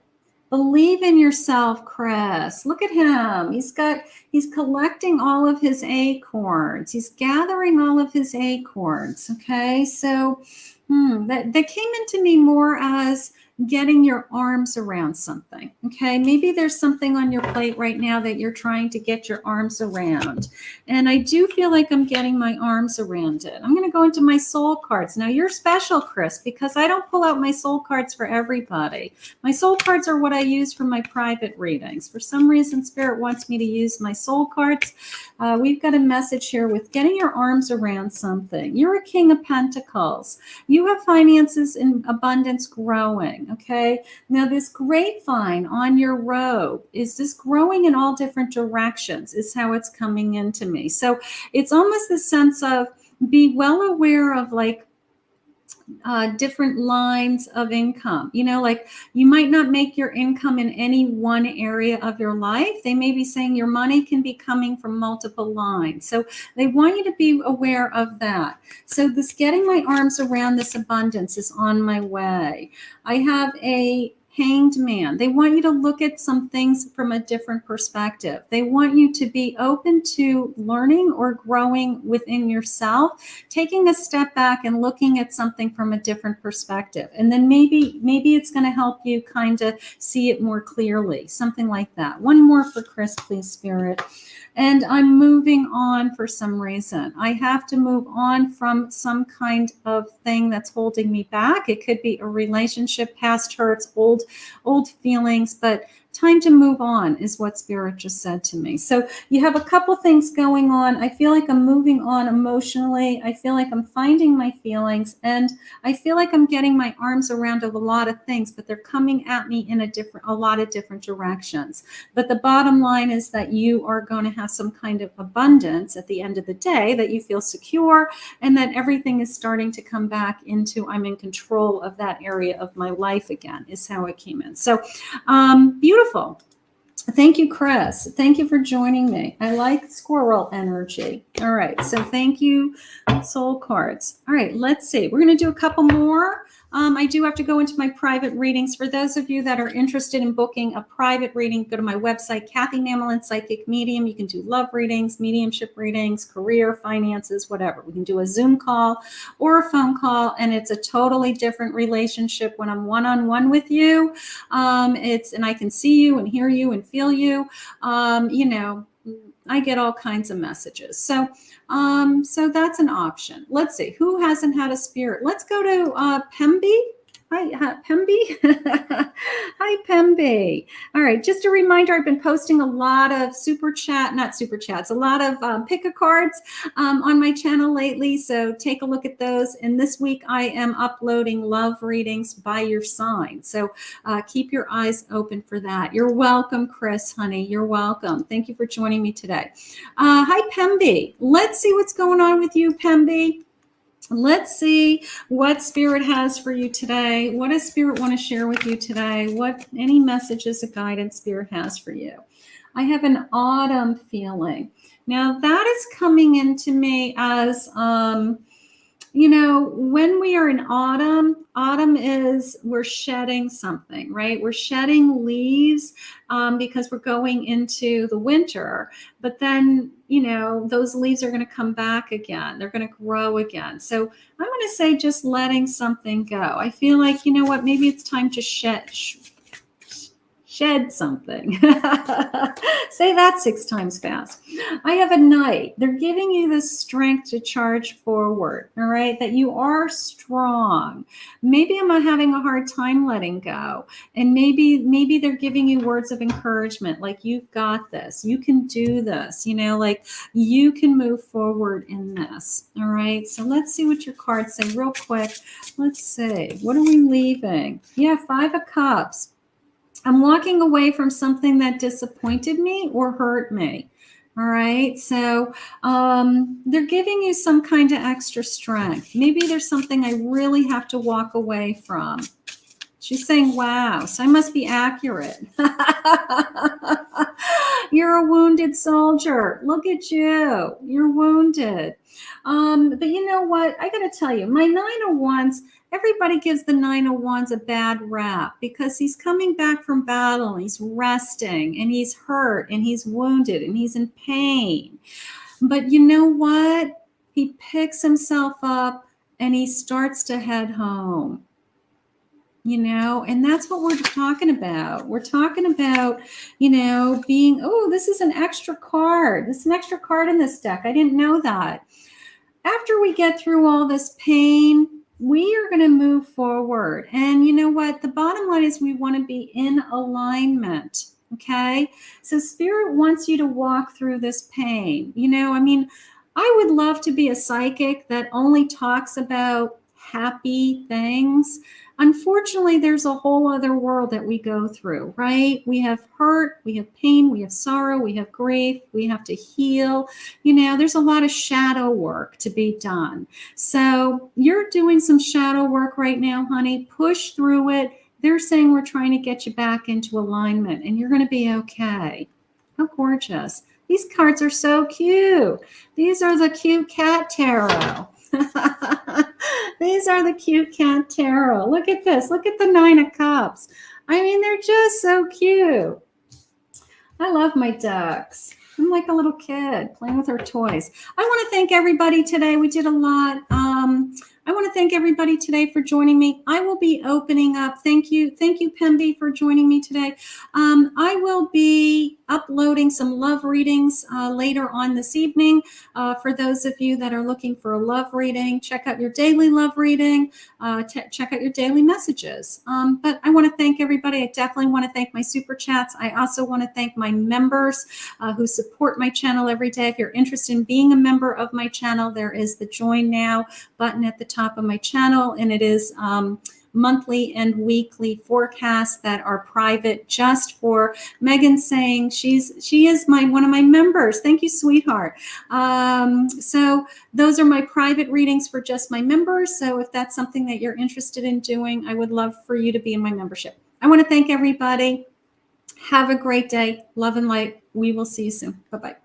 Speaker 1: Believe in yourself, Chris. Look at him. He's collecting all of his acorns. He's gathering all of his acorns. Okay. So that came into me more as getting your arms around something. Okay. Maybe there's something on your plate right now that you're trying to get your arms around. And I do feel like I'm getting my arms around it. I'm going to go into my soul cards. Now you're special, Chris, because I don't pull out my soul cards for everybody. My soul cards are what I use for my private readings. For some reason, Spirit wants me to use my soul cards. We've got a message here with getting your arms around something. You're a King of Pentacles. You have finances in abundance growing. Okay. Now this grapevine on your robe is this growing in all different directions is how it's coming into me. So it's almost the sense of be well aware of like different lines of income. You know, like you might not make your income in any one area of your life. They may be saying your money can be coming from multiple lines. So they want you to be aware of that. So this getting my arms around this abundance is on my way. I have a Hanged Man. They want you to look at some things from a different perspective. They want you to be open to learning or growing within yourself, taking a step back and looking at something from a different perspective. And then maybe it's going to help you kind of see it more clearly, something like that. One more for Chris, please, Spirit. And I'm moving on for some reason. I have to move on from some kind of thing that's holding me back. It could be a relationship, past hurts, old feelings, but time to move on is what Spirit just said to me. So you have a couple things going on. I feel like I'm moving on emotionally. I feel like I'm finding my feelings, and I feel like I'm getting my arms around a lot of things, but they're coming at me in a lot of different directions. But the bottom line is that you are going to have some kind of abundance at the end of the day, that you feel secure, and that everything is starting to come back into I'm in control of that area of my life again, is how it came in. So beautiful. Thank you, Chris. Thank you for joining me. I like squirrel energy. All right. So thank you, soul cards. All right. Let's see. We're going to do a couple more. I do have to go into my private readings. For those of you that are interested in booking a private reading, go to my website, Kathy Mamolen, Psychic Medium. You can do love readings, mediumship readings, career, finances, whatever. We can do a Zoom call or a phone call, and it's a totally different relationship when I'm one-on-one with you. And I can see you and hear you and feel you. I get all kinds of messages. So that's an option. Let's see, who hasn't had a spirit? Let's go to Pemby. Hi, Pemby. Hi, Pemby. All right, just a reminder, I've been posting a lot of a lot of pick-a cards on my channel lately, so take a look at those. And this week I am uploading love readings by your sign, so keep your eyes open for that. You're welcome, Chris, honey. You're welcome. Thank you for joining me today. Hi, Pemby. Let's see what's going on with you, Pemby. Let's see what Spirit has for you today. What does Spirit want to share with you today? Any messages of guidance Spirit has for you? I have an autumn feeling. Now that is coming into me as, when we are in autumn is we're shedding something, right? We're shedding leaves because we're going into the winter. But then, those leaves are going to come back again. They're going to grow again. So I'm going to say just letting something go. I feel like, maybe it's time to shed something. Say that 6 times fast. I have a Knight. They're giving you the strength to charge forward, all right? That you are strong. Maybe I'm having a hard time letting go. And maybe they're giving you words of encouragement, like you've got this. You can do this, like you can move forward in this, all right? So let's see what your cards say real quick. Let's see. What are we leaving? Yeah, 5 of Cups. I'm walking away from something that disappointed me or hurt me. All right. So they're giving you some kind of extra strength. Maybe there's something I really have to walk away from. She's saying, wow, so I must be accurate. You're a wounded soldier. Look at you. You're wounded. But you know what? I got to tell you, my 9 of Wands, Everybody gives the Nine of Wands a bad rap because he's coming back from battle, he's resting, and he's hurt, and he's wounded, and he's in pain. But you know what? He picks himself up and he starts to head home. And that's what we're talking about. We're talking about, being, oh, this is an extra card. This is an extra card in this deck. I didn't know that. After we get through all this pain, we are going to move forward. And you know what? The bottom line is we want to be in alignment. Okay. So Spirit wants you to walk through this pain. I would love to be a psychic that only talks about happy things. Unfortunately, there's a whole other world that we go through, right? We have hurt, we have pain, we have sorrow, we have grief, we have to heal. There's a lot of shadow work to be done. So you're doing some shadow work right now, honey. Push through it. They're saying we're trying to get you back into alignment, and you're going to be okay. How gorgeous. These cards are so cute. These are the cute cat tarot. These are the cute cat tarot. Look at this. Look at the Nine of Cups. They're just so cute. I love my ducks. I'm like a little kid playing with her toys. I want to thank everybody today. We did a lot. I want to thank everybody today for joining me. I will be opening up. Thank you, Pemby, for joining me today. I will be uploading some love readings later on this evening. For those of you that are looking for a love reading, check out your daily love reading. Check out your daily messages. But I want to thank everybody. I definitely want to thank my super chats. I also want to thank my members who support my channel every day. If you're interested in being a member of my channel, there is the Join Now button at the top of my channel, and it is monthly and weekly forecasts that are private just for Megan saying she is one of my members. Thank you, sweetheart. So those are my private readings for just my members. So if that's something that you're interested in doing, I would love for you to be in my membership. I want to thank everybody. Have a great day. Love and light. We will see you soon. Bye-bye.